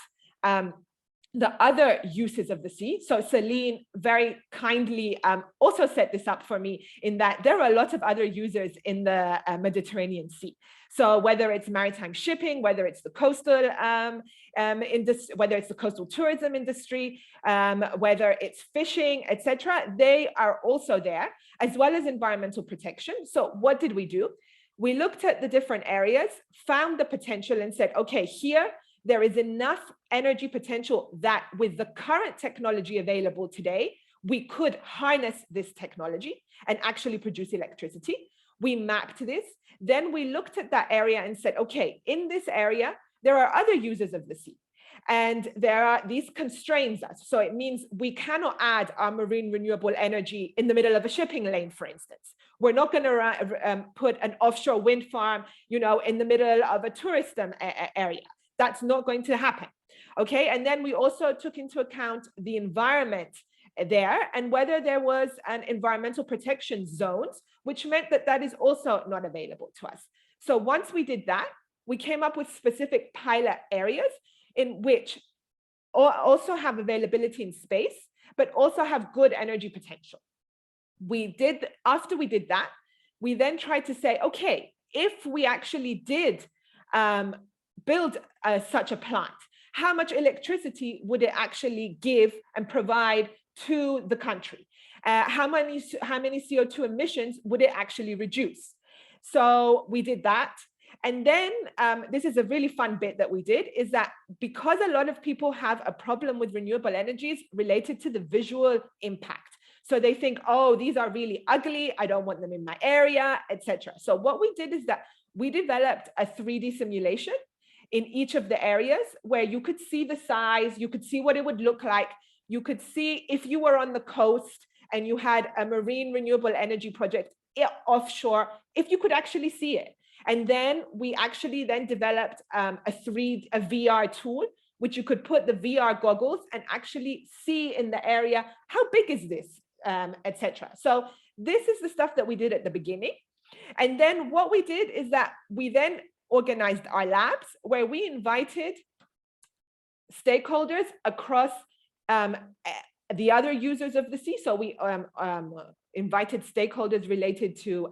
the other uses of the sea. So Celine very kindly also set this up for me, in that there are a lot of other users in the Mediterranean Sea. So whether it's maritime shipping, whether it's the coastal industry, whether it's the coastal tourism industry, whether it's fishing, etc., they are also there, as well as environmental protection. So what did we do? We looked at the different areas, found the potential, and said, okay, here there is enough energy potential that with the current technology available today, we could harness this technology and actually produce electricity. We mapped this. Then we looked at that area and said, okay, in this area, there are other users of the sea. And these constraints us. So it means we cannot add our marine renewable energy in the middle of a shipping lane, for instance. We're not going to put an offshore wind farm, in the middle of a tourist area. That's not going to happen. Okay, and then we also took into account the environment there and whether there was an environmental protection zones which meant that that is also not available to us. So once we did that, we came up with specific pilot areas in which also have availability in space, but also have good energy potential. After we did that, we then tried to say, okay, if we actually did build such a plant, how much electricity would it actually give and provide to the country? How many CO2 emissions would it actually reduce? So we did that. And then this is a really fun bit that we did, is that because a lot of people have a problem with renewable energies related to the visual impact. So they think, oh, these are really ugly, I don't want them in my area, etc. So what we did is that we developed a 3D simulation in each of the areas where you could see the size, you could see what it would look like, you could see if you were on the coast and you had a marine renewable energy project offshore, if you could actually see it. And then we actually then developed a VR tool, which you could put the VR goggles and actually see in the area, how big is this, etc. So this is the stuff that we did at the beginning. And then what we did is that we then organized our labs where we invited stakeholders across the other users of the sea. So we invited stakeholders related to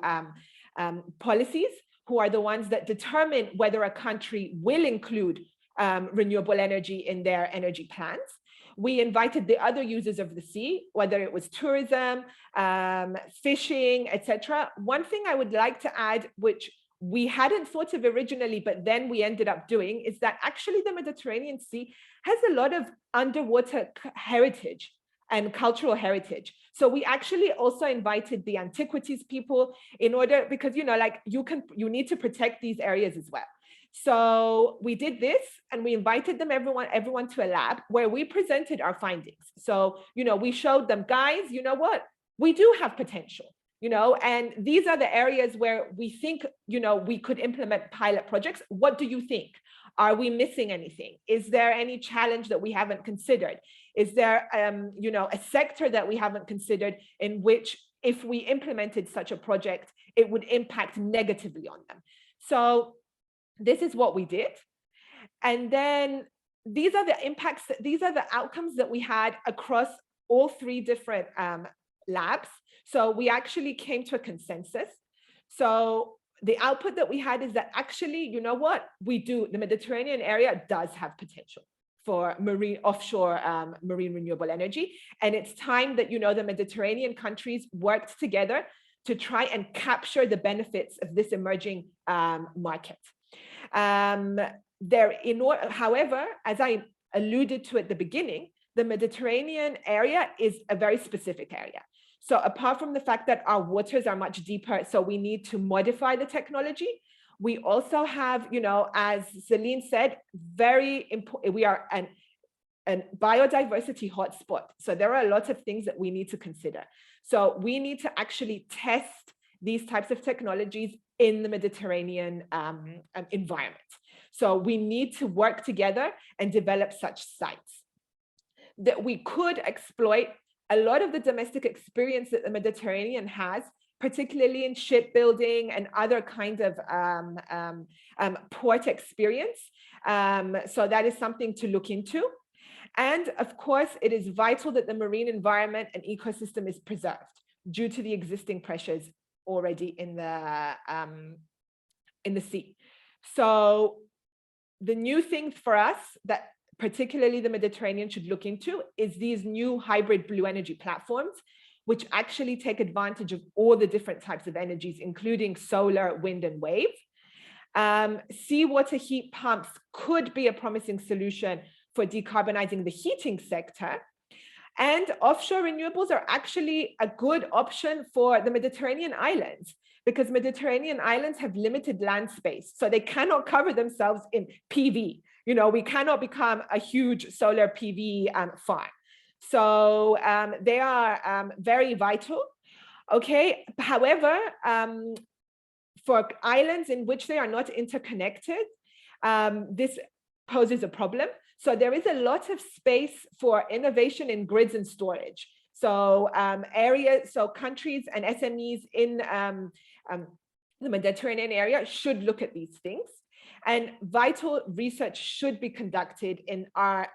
policies, who are the ones that determine whether a country will include renewable energy in their energy plans. We invited the other users of the sea, whether it was tourism, fishing, etc. One thing I would like to add, which we hadn't thought of originally, but then we ended up doing, is that actually the Mediterranean Sea has a lot of underwater heritage and cultural heritage. So we actually also invited the antiquities people in order, because, you know, like you need to protect these areas as well. So we did this and we invited them, everyone to a lab where we presented our findings. So, you know, we showed them, guys, you know what, we do have potential, you know, and these are the areas where we think, you know, we could implement pilot projects. What do you think? Are we missing anything? Is there any challenge that we haven't considered? Is there, you know, a sector that we haven't considered in which if we implemented such a project, it would impact negatively on them? So this is what we did. And then these are the impacts, these are the outcomes that we had across all 3 different labs. So we actually came to a consensus. So the output that we had is that actually, you know what, the Mediterranean area does have potential for offshore marine renewable energy. And it's time that, you know, the Mediterranean countries worked together to try and capture the benefits of this emerging market. However, as I alluded to at the beginning, the Mediterranean area is a very specific area. So apart from the fact that our waters are much deeper, so we need to modify the technology, we also have, you know, as Celine said, very important, we are an biodiversity hotspot. So there are a lot of things that we need to consider. So we need to actually test these types of technologies in the Mediterranean environment. So we need to work together and develop such sites that we could exploit a lot of the domestic experience that the Mediterranean has, particularly in shipbuilding and other kinds of port experience. So that is something to look into. And of course, it is vital that the marine environment and ecosystem is preserved due to the existing pressures already in the sea. So the new thing for us that particularly the Mediterranean should look into is these new hybrid blue energy platforms, which actually take advantage of all the different types of energies, including solar, wind, and wave. Seawater heat pumps could be a promising solution for decarbonizing the heating sector. And offshore renewables are actually a good option for the Mediterranean islands, because Mediterranean islands have limited land space. So they cannot cover themselves in PV. You know, we cannot become a huge solar PV farm. So they are very vital. Okay, however, for islands in which they are not interconnected, this poses a problem. So there is a lot of space for innovation in grids and storage. So countries and SMEs in the Mediterranean area should look at these things. And vital research should be conducted in our,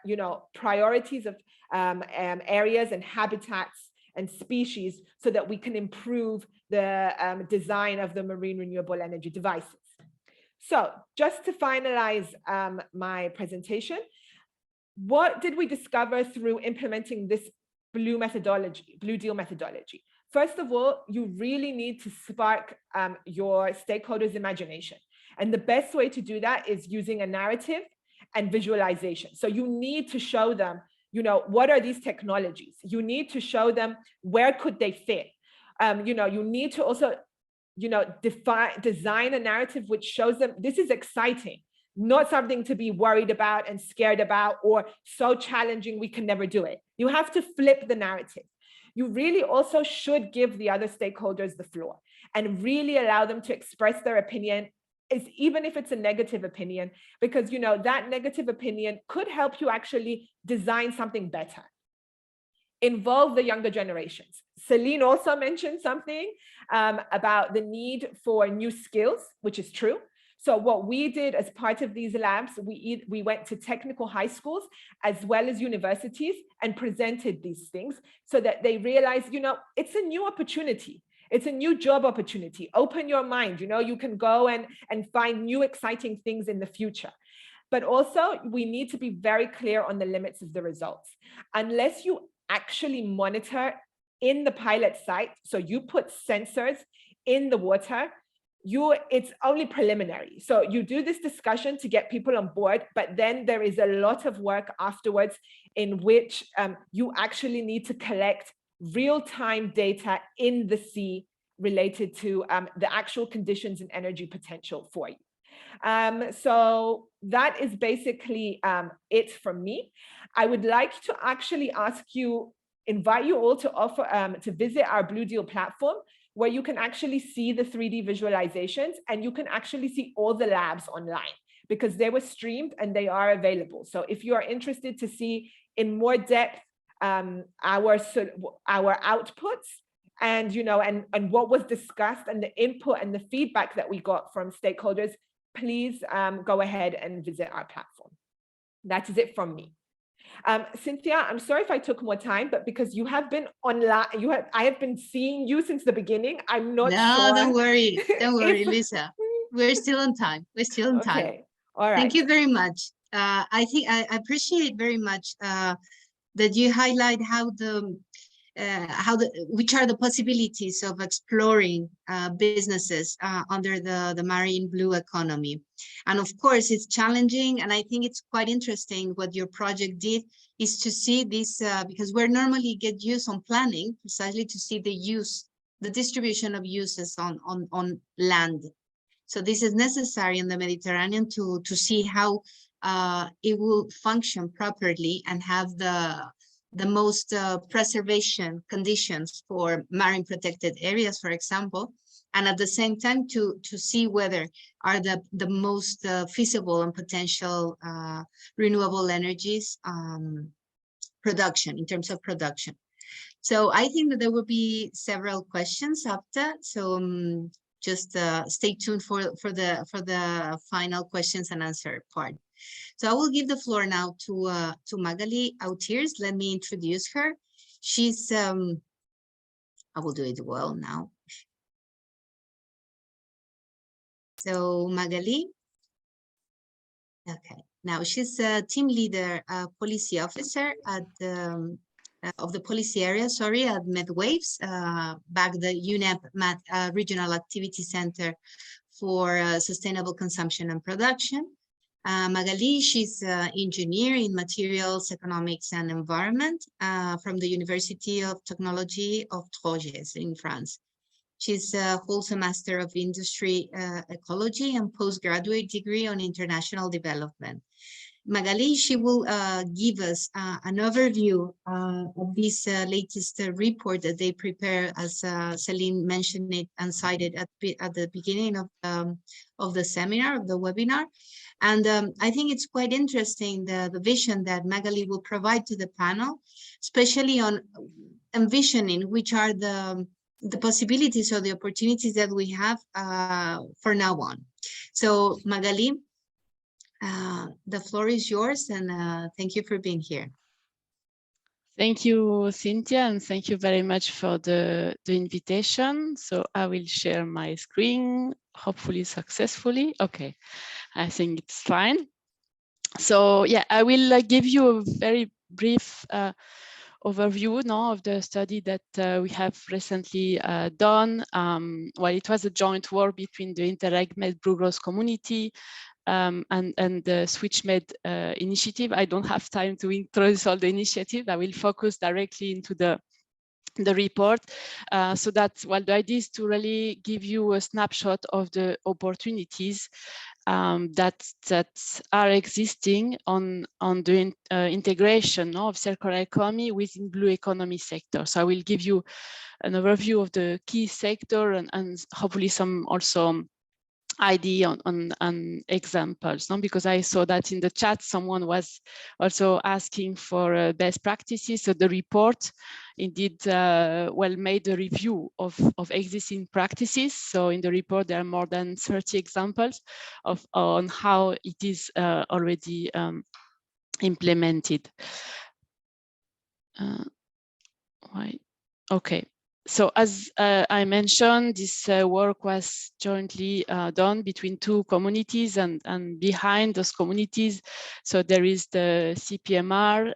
priorities of areas and habitats and species, so that we can improve the design of the marine renewable energy devices. So just to finalize my presentation, what did we discover through implementing this Blue Deal methodology? First of all, you really need to spark your stakeholders' imagination. And the best way to do that is using a narrative and visualization. So you need to show them, what are these technologies? You need to show them where could they fit. You need to also, design a narrative which shows them this is exciting, not something to be worried about and scared about, or so challenging we can never do it. You have to flip the narrative. You really also should give the other stakeholders the floor and really allow them to express their opinion, even if it's a negative opinion, because that negative opinion could help you actually design something better. Involve the younger generations. Celine also mentioned something about the need for new skills, which is true. So what we did as part of these labs, we went to technical high schools as well as universities and presented these things so that they realized, it's a new opportunity. It's a new job opportunity. Open your mind, you can go and find new exciting things in the future. But also we need to be very clear on the limits of the results. Unless you actually monitor in the pilot site, so you put sensors in the water, it's only preliminary. So you do this discussion to get people on board, but then there is a lot of work afterwards in which you actually need to collect real-time data in the sea related to the actual conditions and energy potential for you. So that is basically it from me. I would like to actually invite you all to visit our Blue Deal platform, where you can actually see the 3D visualizations and you can actually see all the labs online, because they were streamed and they are available. So if you are interested to see in more depth our outputs and and what was discussed and the input and the feedback that we got from stakeholders, please go ahead and visit our platform. That is it from me. Cynthia, I'm sorry if I took more time, but because you have been online, I have been seeing you since the beginning. I'm not sure. No, don't worry, Lisa. We're still on time. We're still on time. Okay, all right. Thank you very much. I think I appreciate very much that you highlight which are the possibilities of exploring businesses under the marine blue economy. And of course, it's challenging, and I think it's quite interesting what your project did is to see this, because we're normally get used on planning precisely to see the distribution of uses on land. So this is necessary in the Mediterranean to see how it will function properly and have the most preservation conditions for marine protected areas, for example, and at the same time to see whether are the most feasible and potential renewable energies production in terms of production. So I think that there will be several questions after. So just stay tuned for the final questions and answer part. So I will give the floor now to Magali Autiers. Let me introduce her. She's, I will do it well now. So Magali, okay. Now she's a team leader, policy officer at of the policy area, sorry, at MedWaves, back the UNEP Regional Activity Center for Sustainable Consumption and Production. Magali, she's an engineer in materials, economics, and environment from the University of Technology of Troyes in France. She's holds a Master of Industry Ecology and postgraduate degree on international development. Magali, she will give us an overview of this latest report that they prepare, as Celine mentioned it and cited at the beginning of the seminar, of the webinar. And I think it's quite interesting, the vision that Magali will provide to the panel, especially on envisioning which are the possibilities or the opportunities that we have for now on. So Magali, the floor is yours, and thank you for being here. Thank you, Cynthia, and thank you very much for the invitation. So I will share my screen, hopefully successfully. Okay, I think it's fine. So yeah, I will give you a very brief overview now of the study that we have recently done. Well, it was a joint work between the INVESTMED Blue Growth community and the SwitchMed initiative. I don't have time to introduce all the initiatives. I will focus directly into the report. So that's, well, the idea is to really give you a snapshot of the opportunities that are existing on the integration of circular economy within blue economy sector. So I will give you an overview of the key sector and hopefully some also idea on examples, no? Because I saw that in the chat someone was also asking for best practices. So the report indeed well made a review of existing practices. So in the report there are more than 30 examples on how it is already implemented. Right. Okay. So as I mentioned, this work was jointly done between two communities, and behind those communities, so there is the CPMR,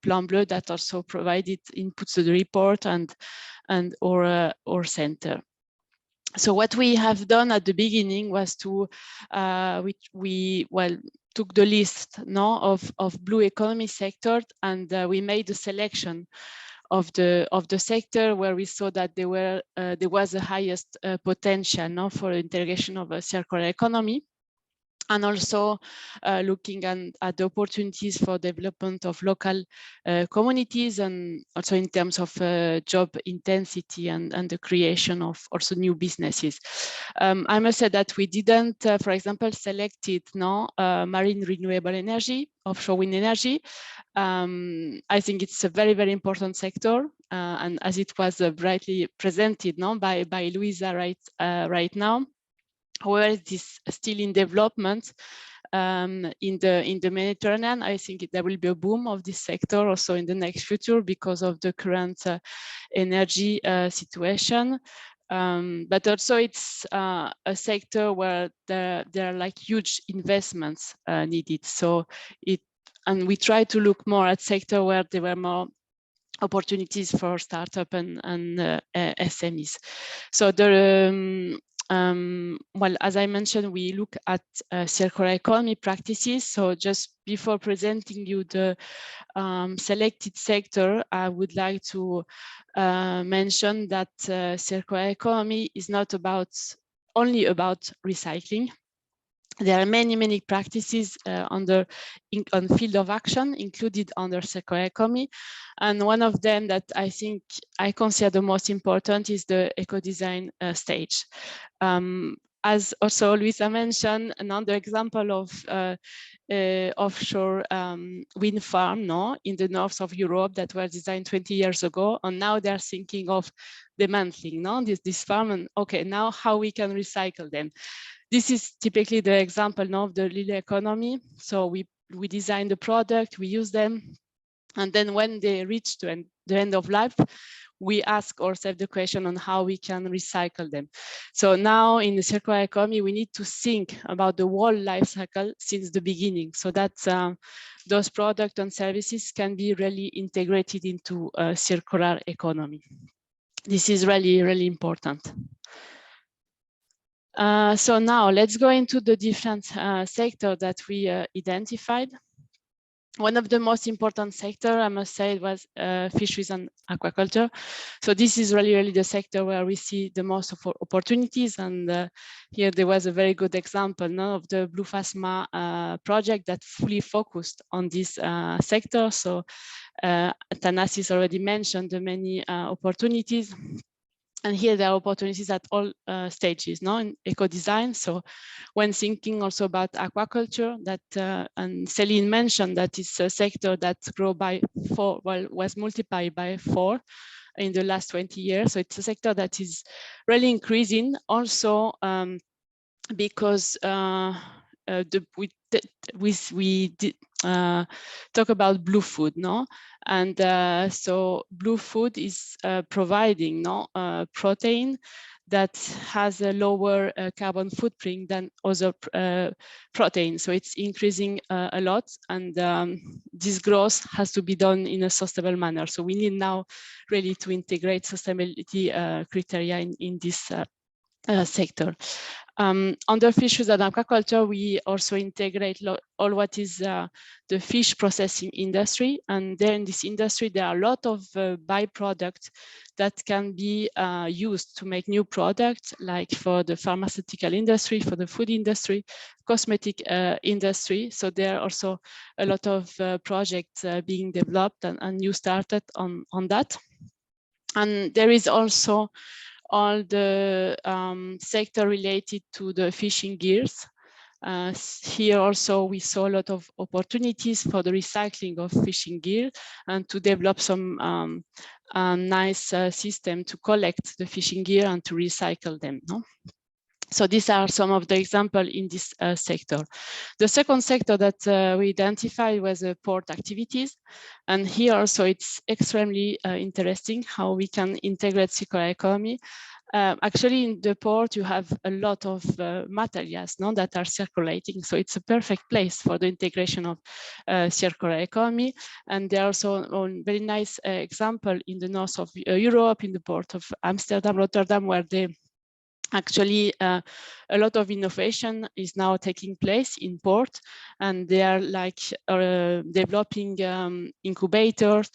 Plan Bleu, that also provided inputs to the report, and our center. So what we have done at the beginning was to, we took the list now of blue economy sector, and we made a selection of the sector where we saw that there was the highest potential now for integration of a circular economy, and also looking at the opportunities for development of local communities, and also in terms of job intensity and the creation of also new businesses. I must say that we didn't, for example, selected marine renewable energy, offshore wind energy. I think it's a very, very important sector, and as it was brightly presented by Luisa right now. However, it is still in development in the Mediterranean. I think there will be a boom of this sector also in the next future because of the current energy situation. But also it's a sector where there are like huge investments needed. So and we try to look more at sector where there were more opportunities for startup and SMEs. So the well, as I mentioned, we look at circular economy practices. So just before presenting you the selected sector, I would like to mention that circular economy is not only about recycling. There are many practices on field of action included under circular economy, and one of them that I think I consider the most important is the eco-design stage. As also Luisa mentioned, another example of offshore wind farm in the north of Europe that were designed 20 years ago, and now they're thinking of dismantling this farm, and okay, now how we can recycle them. This is typically the example now of the lily economy. So we design the product, we use them, and then when they reach the end of life, we ask ourselves the question on how we can recycle them. So now in the circular economy, we need to think about the whole life cycle since the beginning, so that those products and services can be really integrated into a circular economy. This is really important. So now let's go into the different sectors that we identified. One of the most important sector, I must say, was fisheries and aquaculture. So this is really the sector where we see the most of opportunities. And here there was a very good example of the Blue Phasma project that fully focused on this sector. So Thanasis already mentioned the many opportunities. And here there are opportunities at all stages, in eco-design. So when thinking also about aquaculture, that and Céline mentioned that it's a sector that grew by 4, was multiplied by 4 in the last 20 years. So it's a sector that is really increasing also because we did talk about blue food, no? And so blue food is providing protein that has a lower carbon footprint than other proteins. So it's increasing a lot, and this growth has to be done in a sustainable manner. So we need now really to integrate sustainability criteria in this sector. Under fisheries and aquaculture, we also integrate all what is the fish processing industry. And there in this industry, there are a lot of byproducts that can be used to make new products, like for the pharmaceutical industry, for the food industry, cosmetic industry. So there are also a lot of projects being developed and new started on that. And there is also all the sector related to the fishing gears. Here also we saw a lot of opportunities for the recycling of fishing gear and to develop some nice system to collect the fishing gear and to recycle them. No? So these are some of the examples in this sector. The second sector that we identified was port activities. And here also it's extremely interesting how we can integrate circular economy. Actually, in the port, you have a lot of materials that are circulating. So it's a perfect place for the integration of circular economy. And there are also a very nice example in the north of Europe, in the port of Amsterdam, Rotterdam, where they actually, a lot of innovation is now taking place in port, and they are like developing incubators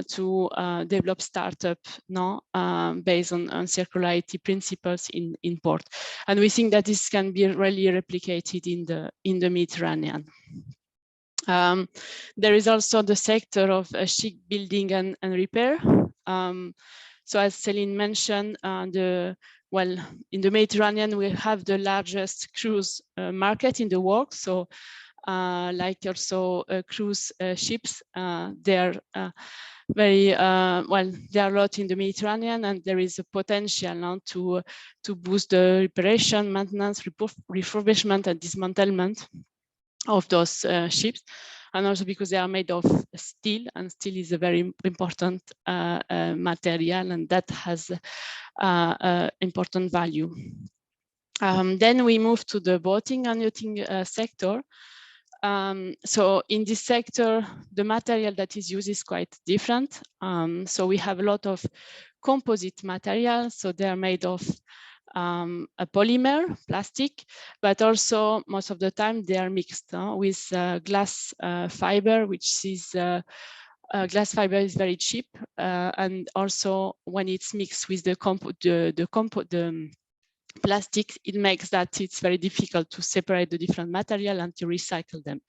to develop startup based on circularity principles in port. And we think that this can be really replicated in the Mediterranean. There is also the sector of shipbuilding and repair. So as Céline mentioned, in the Mediterranean, we have the largest cruise market in the world. So like also cruise ships, they're very, there are a lot in the Mediterranean, and there is a potential now to boost the reparation, maintenance, refurbishment and dismantlement of those ships. And also because they are made of steel, and steel is a very important material, and that has important value. Then we move to the boating and yachting sector. So in this sector, the material that is used is quite different. So we have a lot of composite materials. So they are made of a polymer, plastic, but also most of the time they are mixed with glass fiber, which is glass fiber is very cheap, and also when it's mixed with the plastic, it makes that it's very difficult to separate the different material and to recycle them.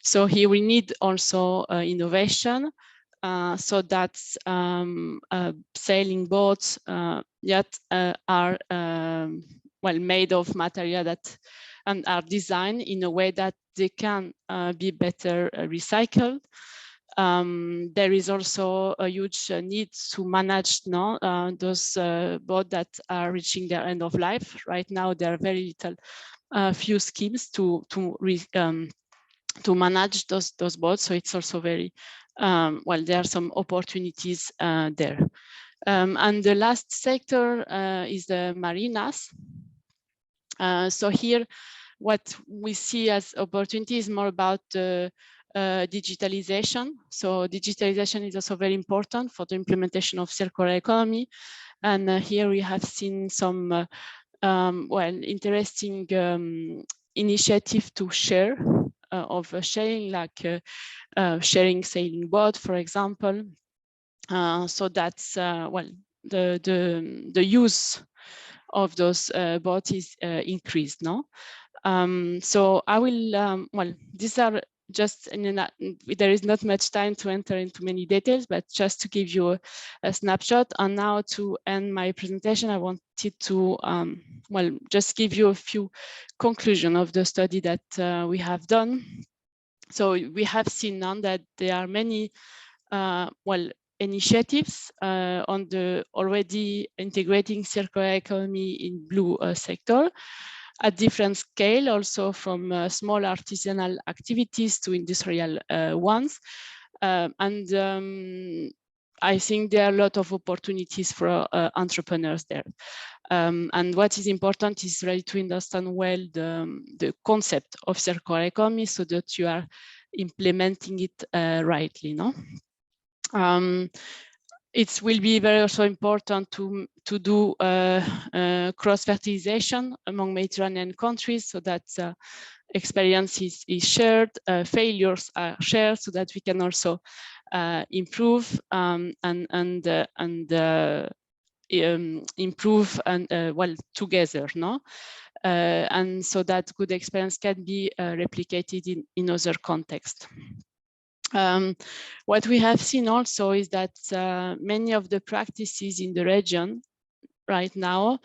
So here we need also innovation. So that sailing boats yet are made of material that and are designed in a way that they can be better recycled. There is also a huge need to manage those boats that are reaching their end of life. Right now, there are very little, few schemes to manage those boats. So it's also very there are some opportunities there. And the last sector is the marinas. So here, what we see as opportunity is more about digitalization. So digitalization is also very important for the implementation of circular economy. And here we have seen some interesting initiative to share of sharing, like sharing sailing boat, for example. So that's the use of those boats is increased. No, so I will these are just there is not much time to enter into many details, but just to give you a snapshot. And now to end my presentation, I wanted to just give you a few conclusions of the study that we have done. So we have seen now that there are many initiatives on the already integrating circular economy in blue sector at different scale, also from small artisanal activities to industrial ones. I think there are a lot of opportunities for entrepreneurs there. And what is important is really to understand well the concept of circular economy so that you are implementing it rightly. No? It will be very also important to do cross-fertilization among Mediterranean countries so that experience is shared, failures are shared so that we can also improve improve and well together, no? And so that good experience can be replicated in other contexts. What we have seen also is that many of the practices in the region right now,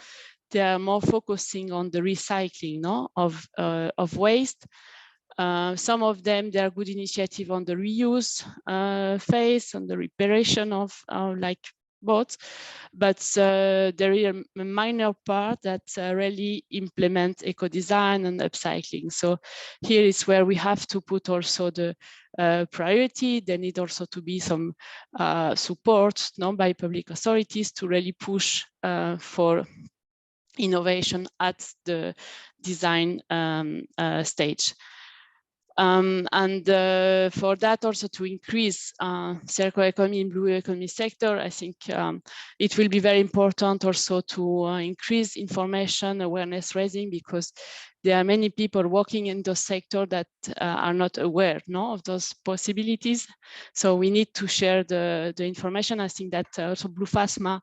they are more focusing on the recycling, no, of waste. Some of them, they are good initiative on the reuse phase, on the reparation of like boats, but there is a minor part that really implement eco-design and upcycling. So here is where we have to put also the priority. There need also to be some support, no, by public authorities to really push for innovation at the design stage. For that also to increase circular economy in blue economy sector, I think it will be very important also to increase information awareness raising, because there are many people working in those sector that are not aware, no, of those possibilities. So we need to share the information. I think that also Blue Phasma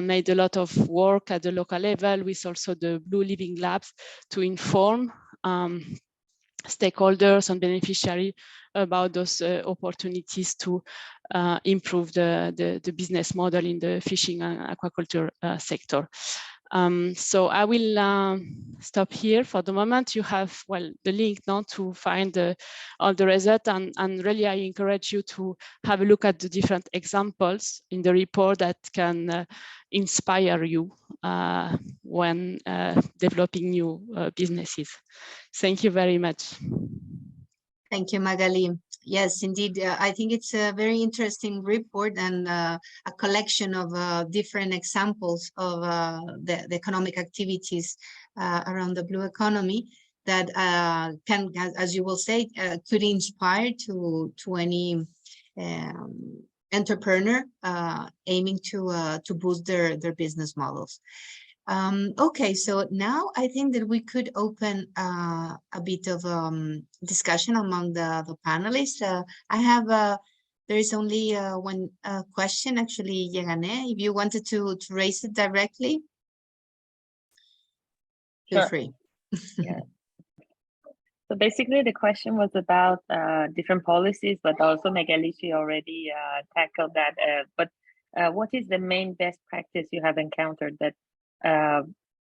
made a lot of work at the local level with also the Blue Living Labs to inform stakeholders and beneficiaries about those opportunities to improve the business model in the fishing and aquaculture sector. So I will stop here for the moment. You have, well, the link now to find all the results, and really I encourage you to have a look at the different examples in the report that can inspire you when developing new businesses. Thank you very much. Thank you, Magali. Yes, indeed. I think it's a very interesting report and a collection of different examples of the economic activities around the blue economy that can, as you will say, could inspire to any entrepreneur aiming to boost their business models. Okay, so now I think that we could open a bit of discussion among the panelists. I have, there is only one question actually, Yegane, if you wanted to raise it directly, feel free. Yeah. So basically the question was about different policies, but also Magali already tackled that. But what is the main best practice you have encountered that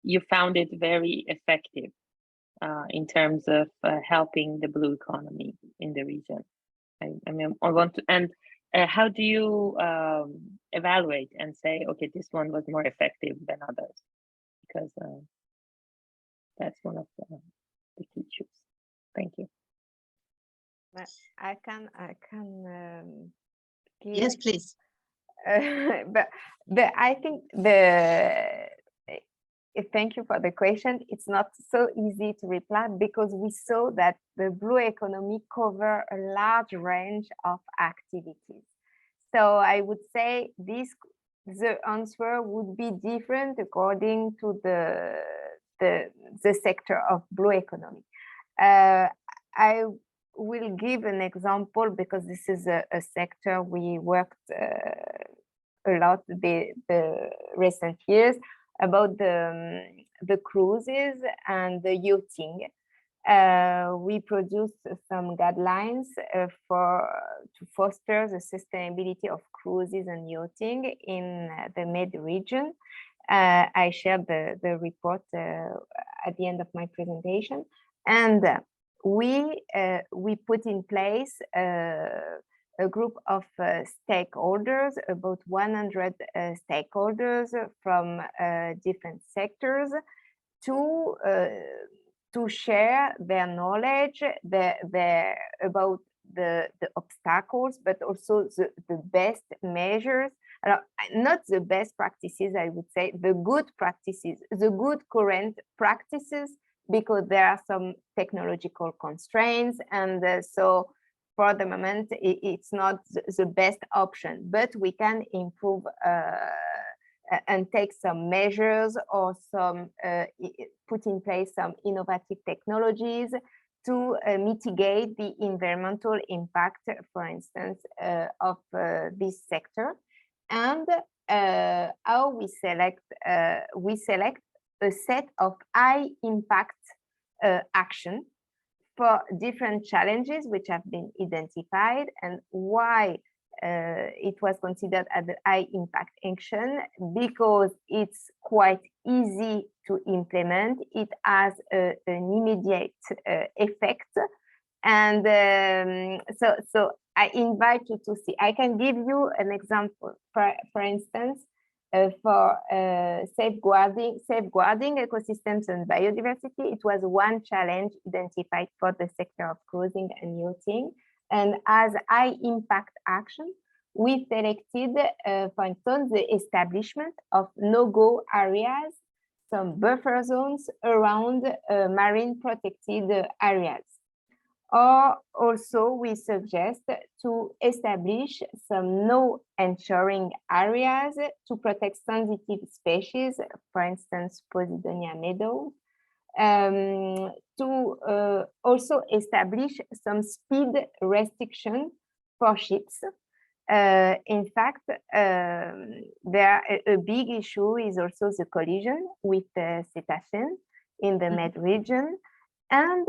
you found it very effective in terms of helping the blue economy in the region? I mean, I want to, and how do you evaluate and say, okay, this one was more effective than others? Because that's one of the key issues. Thank you. I can give, yes, please. But I think thank you for the question. It's not so easy to reply because we saw that the blue economy cover a large range of activities. So I would say the answer would be different according to the sector of blue economy. I will give an example because this is a sector we worked a lot the recent years about the cruises and the yachting. We produced some guidelines to foster the sustainability of cruises and yachting in the Med region. I shared the report at the end of my presentation, and we put in place a group of stakeholders, about 100 stakeholders from different sectors, to share their knowledge about the obstacles, but also the best measures, not the best practices, I would say, the good practices, the good current practices, because there are some technological constraints. And so for the moment, it's not the best option, but we can improve and take some measures, or some put in place some innovative technologies to mitigate the environmental impact, for instance, of this sector. And how we select a set of high impact action for different challenges which have been identified, and why it was considered as a high impact action, because it's quite easy to implement. It has an immediate effect. And so I invite you to see. I can give you an example. For instance, for safeguarding ecosystems and biodiversity, it was one challenge identified for the sector of cruising and yachting. And as high impact action, we selected, for instance, the establishment of no-go areas, some buffer zones around marine protected areas. Or also we suggest to establish some no entering areas to protect sensitive species, for instance, Posidonia meadows, to also establish some speed restriction for ships. In fact, a big issue is also the collision with cetaceans in the Med region, and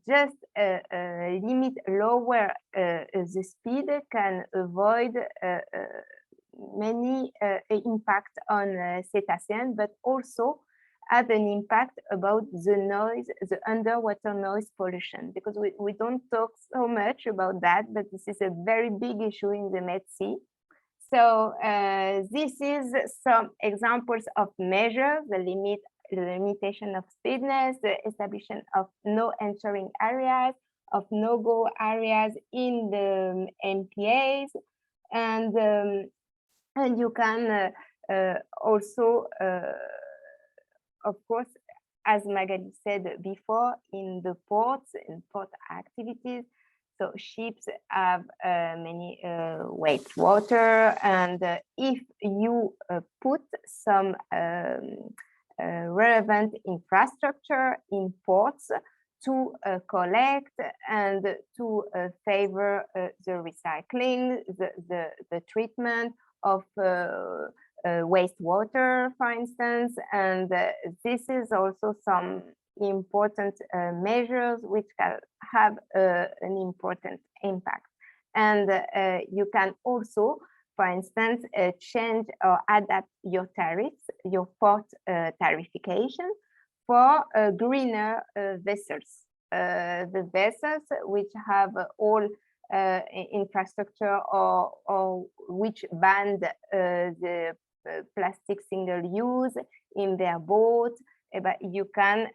just lower the speed can avoid many impact on cetaceans, but also had an impact about the noise, the underwater noise pollution, because we don't talk so much about that, but this is a very big issue in the Med Sea. So this is some examples of measures: the limitation of speedness, the establishment of no entering areas, of no-go areas in the MPAs, and you can also, of course, as Magali said before, in the ports, in port activities, so ships have many wastewater, and if you put some relevant infrastructure in ports to collect and to favor the recycling, the treatment of wastewater, for instance, and this is also some important measures which can have an important impact. And you can also, for instance, change or adapt your tariffs, your port tariffication for greener vessels. The vessels which have all infrastructure or which ban the plastic single use in their boat, but you can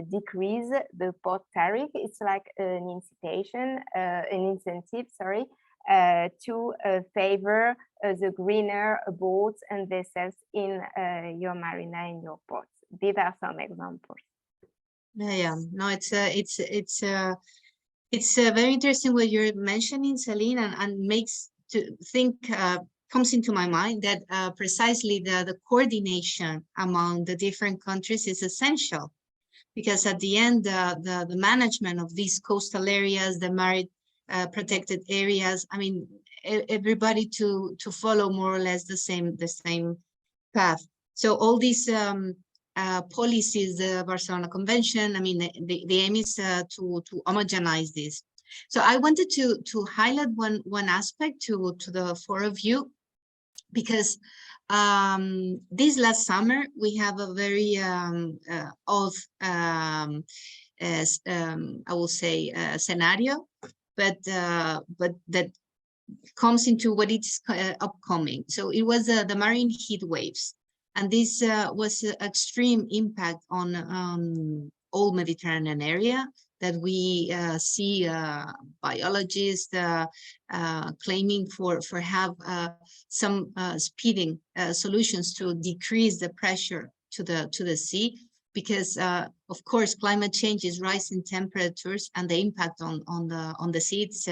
decrease the port tariff. It's like an incentive, sorry, to favor the greener boats and vessels in your marina, in your ports. These are some examples. Yeah, no, it's very interesting what you're mentioning, Celine, and makes to think. Comes into my mind that precisely the coordination among the different countries is essential, because at the end, the management of these coastal areas, the marine protected areas, I mean, everybody to follow more or less the same path. So all these policies, the Barcelona Convention, I mean, the aim is to homogenize this. So I wanted to highlight one aspect to the four of you, because this last summer we have a very odd, I will say, scenario, but that comes into what is upcoming. So it was the marine heat waves, and this was an extreme impact on all Mediterranean area that we see biologists claiming for have some speeding solutions to decrease the pressure to the sea, because of course climate change is rising temperatures, and the impact on the sea it's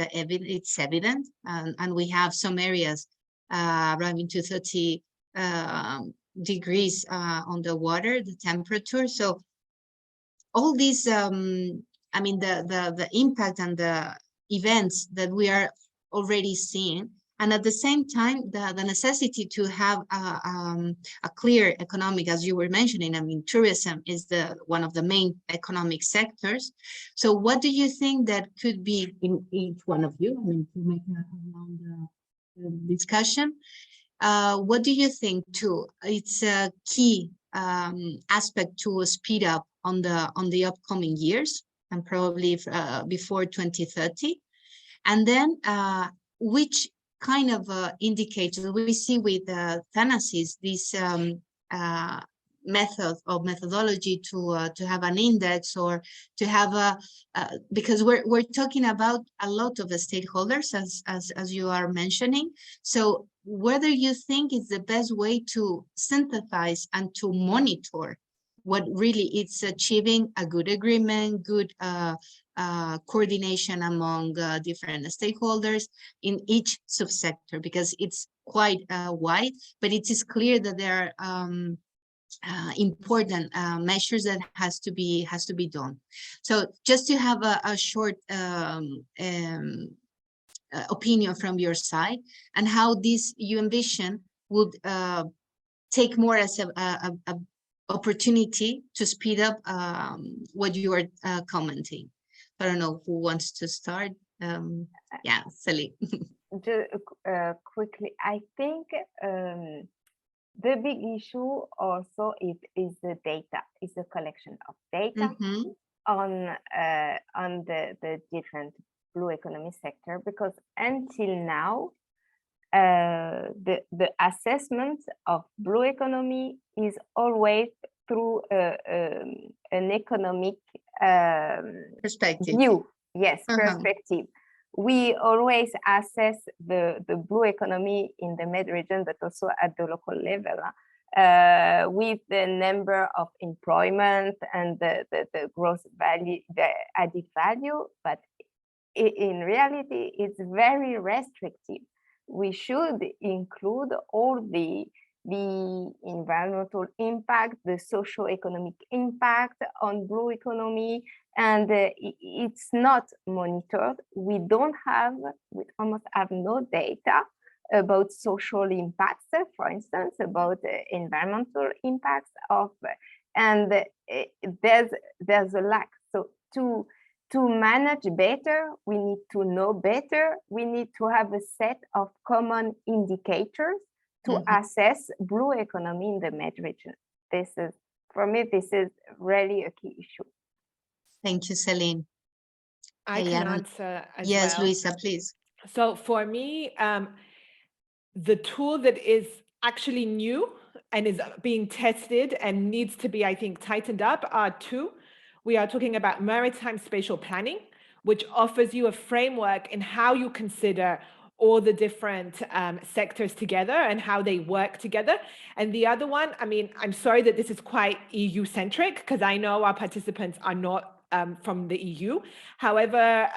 evident, and we have some areas arriving to 30 degrees on the water, the temperature. So all these I mean the impact and the events that we are already seeing, and at the same time the necessity to have a clear economic, as you were mentioning. I mean, tourism is one of the main economic sectors. So what do you think that could be, in each one of you, I mean, to make a long discussion, what do you think too it's a key aspect to speed up on the upcoming years, and probably before 2030? And then which kind of indicators we see with Thanasis, this method or methodology to have an index, or to have a because we're talking about a lot of the stakeholders, as you are mentioning. So whether you think it's the best way to synthesize and to monitor what really it's achieving a good agreement, good coordination among different stakeholders in each subsector, because it's quite wide, but it is clear that there are important measures that has to be done. So just to have a short opinion from your side, and how this you envision would take more as a opportunity to speed up what you are commenting. I don't know who wants to start. Yeah, Sally. Just quickly, I think the big issue also is the data, is the collection of data on the different blue economy sector, because until now the assessment of blue economy is always through an economic perspective view. Yes, perspective. We always assess the blue economy in the Med region, but also at the local level, with the number of employment and the gross value, the added value. But in reality, it's very restrictive. We should include all the environmental impact, the socio-economic impact on blue economy, and it's not monitored. We almost have no data about social impacts, for instance, about environmental impacts and there's a lack. So to manage better, we need to know better. We need to have a set of common indicators to assess blue economy in the Med region. This is, for me, this is really a key issue. Thank you, Celine. I can answer as well. Yes, Luisa, please. So for me, the tool that is actually new and is being tested and needs to be, I think, tightened up are two. We are talking about maritime spatial planning, which offers you a framework in how you consider all the different sectors together and how they work together. And the other one, I mean, I'm sorry that this is quite EU-centric, because I know our participants are not from the EU. However,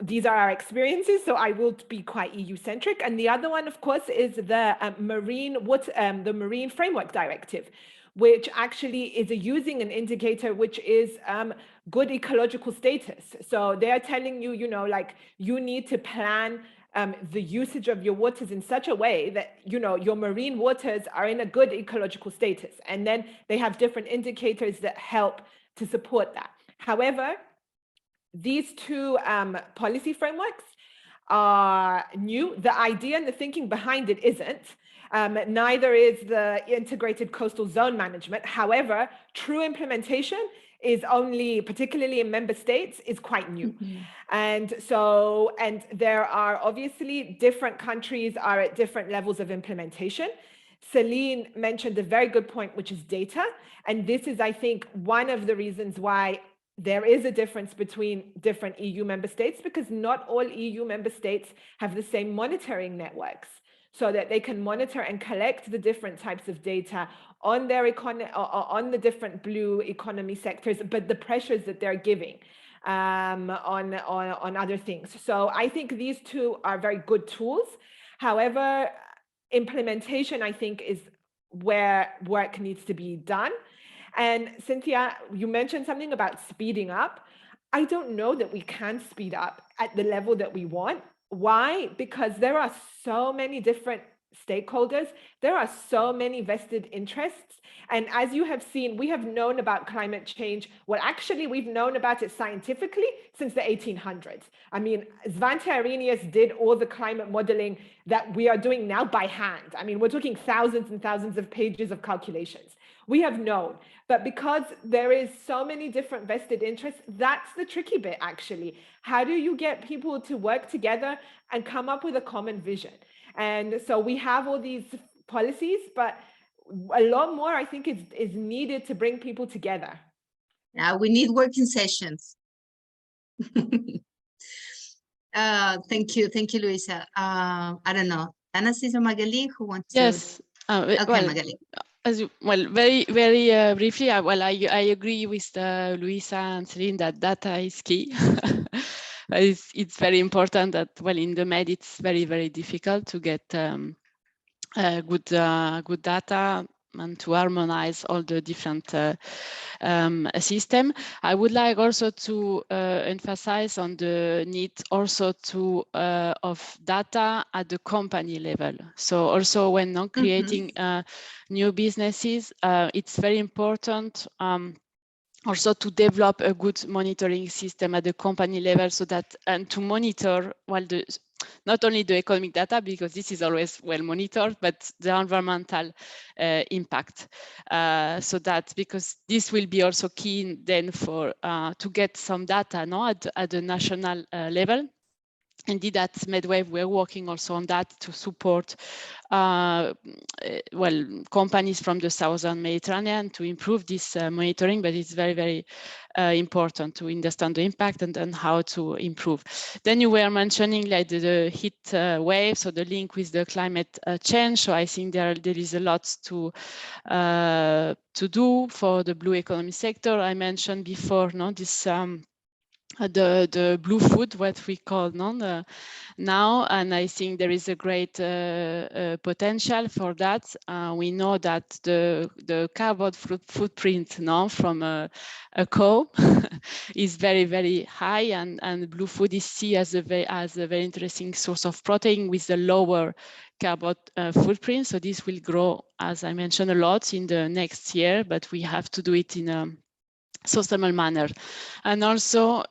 these are our experiences, so I will be quite EU-centric. And the other one, of course, is the Marine Framework Directive, which actually is using an indicator which is good ecological status. So they are telling you, you know, like you need to plan the usage of your waters in such a way that, you know, your marine waters are in a good ecological status. And then they have different indicators that help to support that. However, these two policy frameworks are new. The idea and the thinking behind it isn't. Neither is the integrated coastal zone management. However, true implementation is only, particularly in member states, is quite new. And there are obviously different countries are at different levels of implementation. Celine mentioned a very good point, which is data. And this is, I think, one of the reasons why there is a difference between different EU member states, because not all EU member states have the same monitoring networks, so that they can monitor and collect the different types of data on their on the different blue economy sectors, but the pressures that they're giving on other things. So I think these two are very good tools. However, implementation, I think, is where work needs to be done. And Cynthia, you mentioned something about speeding up. I don't know that we can speed up at the level that we want. Why? Because there are so many different stakeholders. There are so many vested interests. And as you have seen, we have known about climate change. Well, actually, we've known about it scientifically since the 1800s. I mean, Svante Arrhenius did all the climate modeling that we are doing now by hand. I mean, we're talking thousands and thousands of pages of calculations. We have known, but because there is so many different vested interests, that's the tricky bit, actually. How do you get people to work together and come up with a common vision? And so we have all these policies, but a lot more, I think, is needed to bring people together. Yeah, we need working sessions. Thank you, Luisa. I don't know, Anasis or Magali, who wants to? Yes. Okay, well, Magali. Very briefly, I agree with Luisa and Celine that data is key. It's very important that, well, in the med, it's very difficult to get good data and to harmonize all the different system. I would like also to emphasize on the need also to of data at the company level. So also when not creating new businesses, it's very important also to develop a good monitoring system at the company level, so that, and to monitor, well, not only the economic data, because this is always well monitored, but the environmental impact. So that, because this will be also key then for to get some data, no, at the national level. Indeed, at Medwave, we're working also on that to support well, companies from the Southern Mediterranean to improve this monitoring, but it's very important to understand the impact and how to improve. Then you were mentioning like the heat wave, so the link with the climate change. So I think there is a lot to do for the blue economy sector. I mentioned before, no, this the blue food, what we call now, and I think there is a great potential for that. We know that the carbon footprint now from a cow is very high, and blue food is seen as a very interesting source of protein with a lower carbon footprint. So this will grow, as I mentioned, a lot in the next year, but we have to do it in a sustainable manner. And also,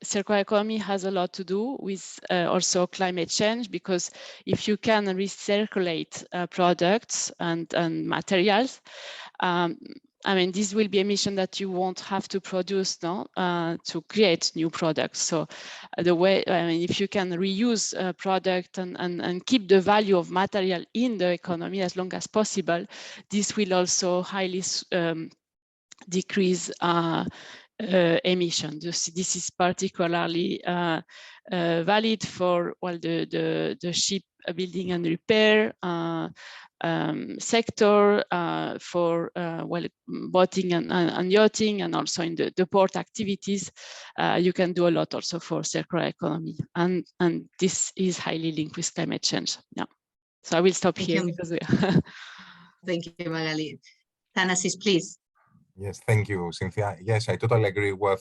circular economy has a lot to do with also climate change, because if you can recirculate products and materials, I mean, this will be emission that you won't have to produce to create new products. So the way, I mean, if you can reuse a product and keep the value of material in the economy as long as possible, this will also highly decrease emission. This is particularly valid for, well, the ship building and repair sector, for well, boating and yachting, and also in the port activities. You can do a lot also for circular economy, and this is highly linked with climate change. Yeah. So I will stop here because we Thank you, Magali. Thanasis, please. Yes, thank you, Cynthia. Yes, I totally agree with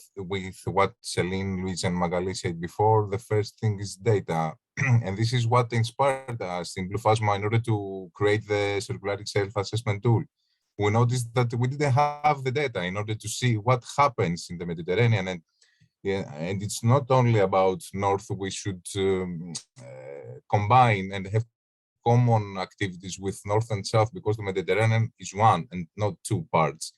what Celine, Luis, and Magali said before. The first thing is data. And this is what inspired us in Blue Phasma in order to create the circularity self-assessment tool. We noticed that we didn't have the data in order to see what happens in the Mediterranean. And it's not only about North. We should combine and have common activities with North and South, because the Mediterranean is one and not two parts.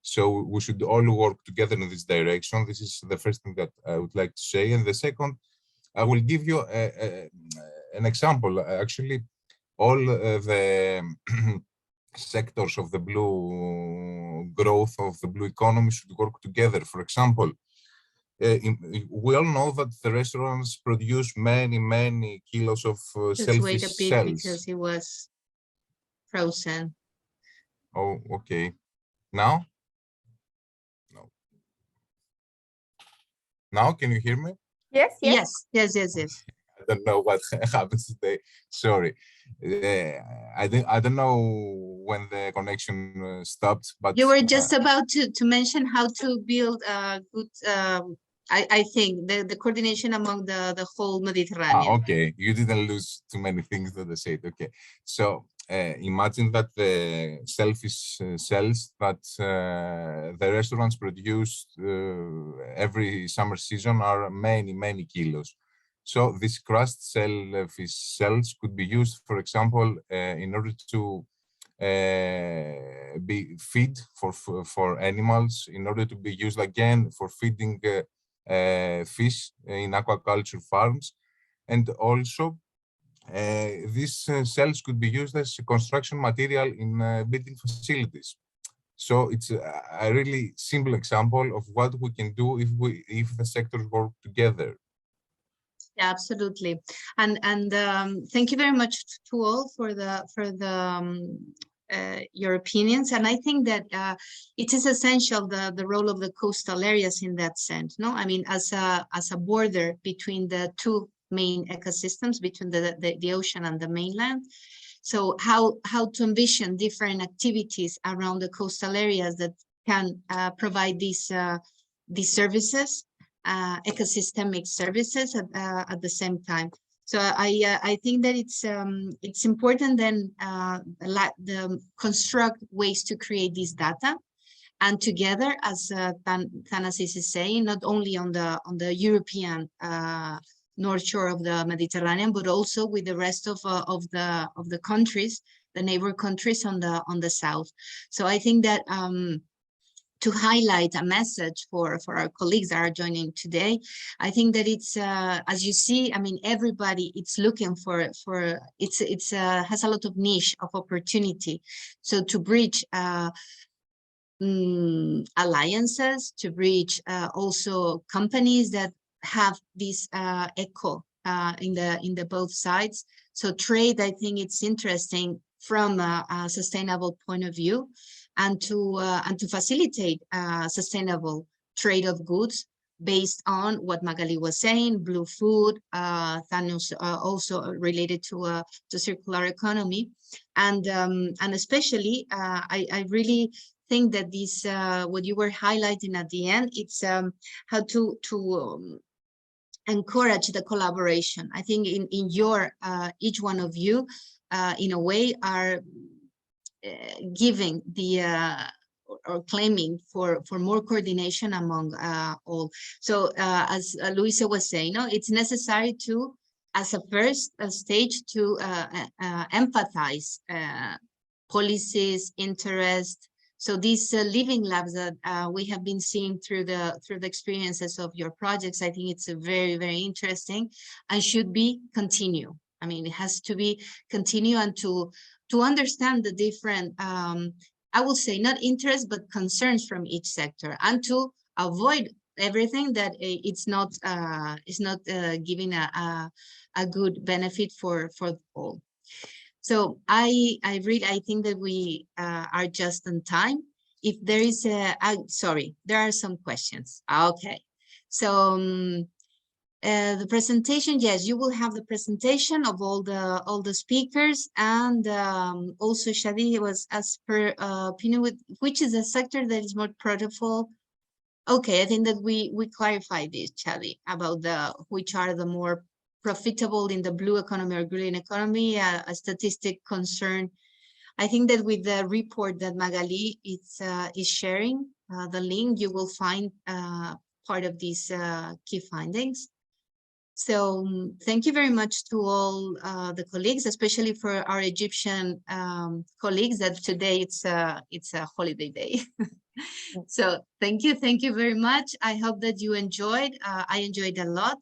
So we should all work together in this direction. This is the first thing that I would like to say. And the second, I will give you an example. Actually, all the sectors of the blue growth of the blue economy should work together. For example, we all know that the restaurants produce many kilos of Just wait selfish a bit cells. because it was frozen. Oh, okay. Now? No. Now, can you hear me? Yes, yes. Yes, yes, yes, yes. I don't know what happens today. Sorry. I don't know when the connection stopped, but You were just about to mention how to build a good, I think, the coordination among the whole Mediterranean. okay, you didn't lose too many things that I said. Okay, so imagine that the selfish cells that the restaurants produce every summer season are many kilos. So these crushed selfish cells could be used, for example, in order to be feed for animals, in order to be used again for feeding fish in aquaculture farms, and also these cells could be used as construction material in building facilities. So it's a really simple example of what we can do if the sectors work together. Yeah, absolutely, and thank you very much to all for your opinions. And I think that it is essential the role of the coastal areas in that sense. No, I mean, as a border between the two main ecosystems, between the ocean and the mainland. So how to envision different activities around the coastal areas that can provide these services, ecosystemic services at the same time. So I think that it's important then construct ways to create this data, and together, as Thanasis is saying, not only on the European North Shore of the Mediterranean, but also with the rest of the countries, the neighbor countries on the south. So I think that to highlight a message for our colleagues that are joining today, I think that it's as you see, I mean, everybody it's looking for it's has a lot of niche of opportunity. So to bridge alliances, to bridge also companies that have this echo in the both sides. So trade, I think it's interesting from a sustainable point of view, and to facilitate sustainable trade of goods based on what Magali was saying, blue food, Thanos also related to circular economy, and especially I really think that this what you were highlighting at the end, it's how to encourage the collaboration. I think in your each one of you in a way are giving the or claiming for more coordination among all. So as Luisa was saying, no, it's necessary to, as a first stage, to empathize policies, interest. So these living labs that we have been seeing through the experiences of your projects, I think it's a very interesting and should be continue. I mean, it has to be continue, and to understand the different, I will say not interest, but concerns from each sector, and to avoid everything that it's not giving a good benefit for all. So I think that we are just on time. If there is sorry, there are some questions. Okay, so the presentation, yes, you will have the presentation of all the speakers, and also Shadi was as per opinion with which is a sector that is more profitable. Okay, I think that we clarified this, Shadi, about which are the more profitable in the blue economy or green economy. A statistic concern. I think that with the report that Magali is sharing, the link, you will find part of these key findings. So thank you very much to all the colleagues, especially for our Egyptian colleagues, that today it's a holiday day. So thank you very much. I hope that you enjoyed. I enjoyed a lot,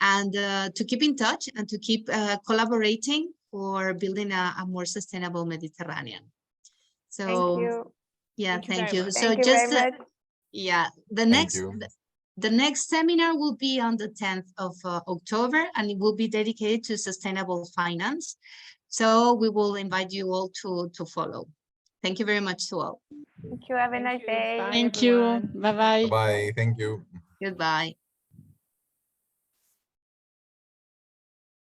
and to keep in touch and to keep collaborating for building a more sustainable Mediterranean. So Thank you. yeah, thank you. very much. So Thank you just very much. yeah, Thank you. the next seminar will be on the 10th of October, and it will be dedicated to sustainable finance. So we will invite you all to follow. Thank you very much to all. Thank you. Have a Thank nice you. day. Bye, Thank you. everyone. Bye-bye. Bye. Thank you. Goodbye.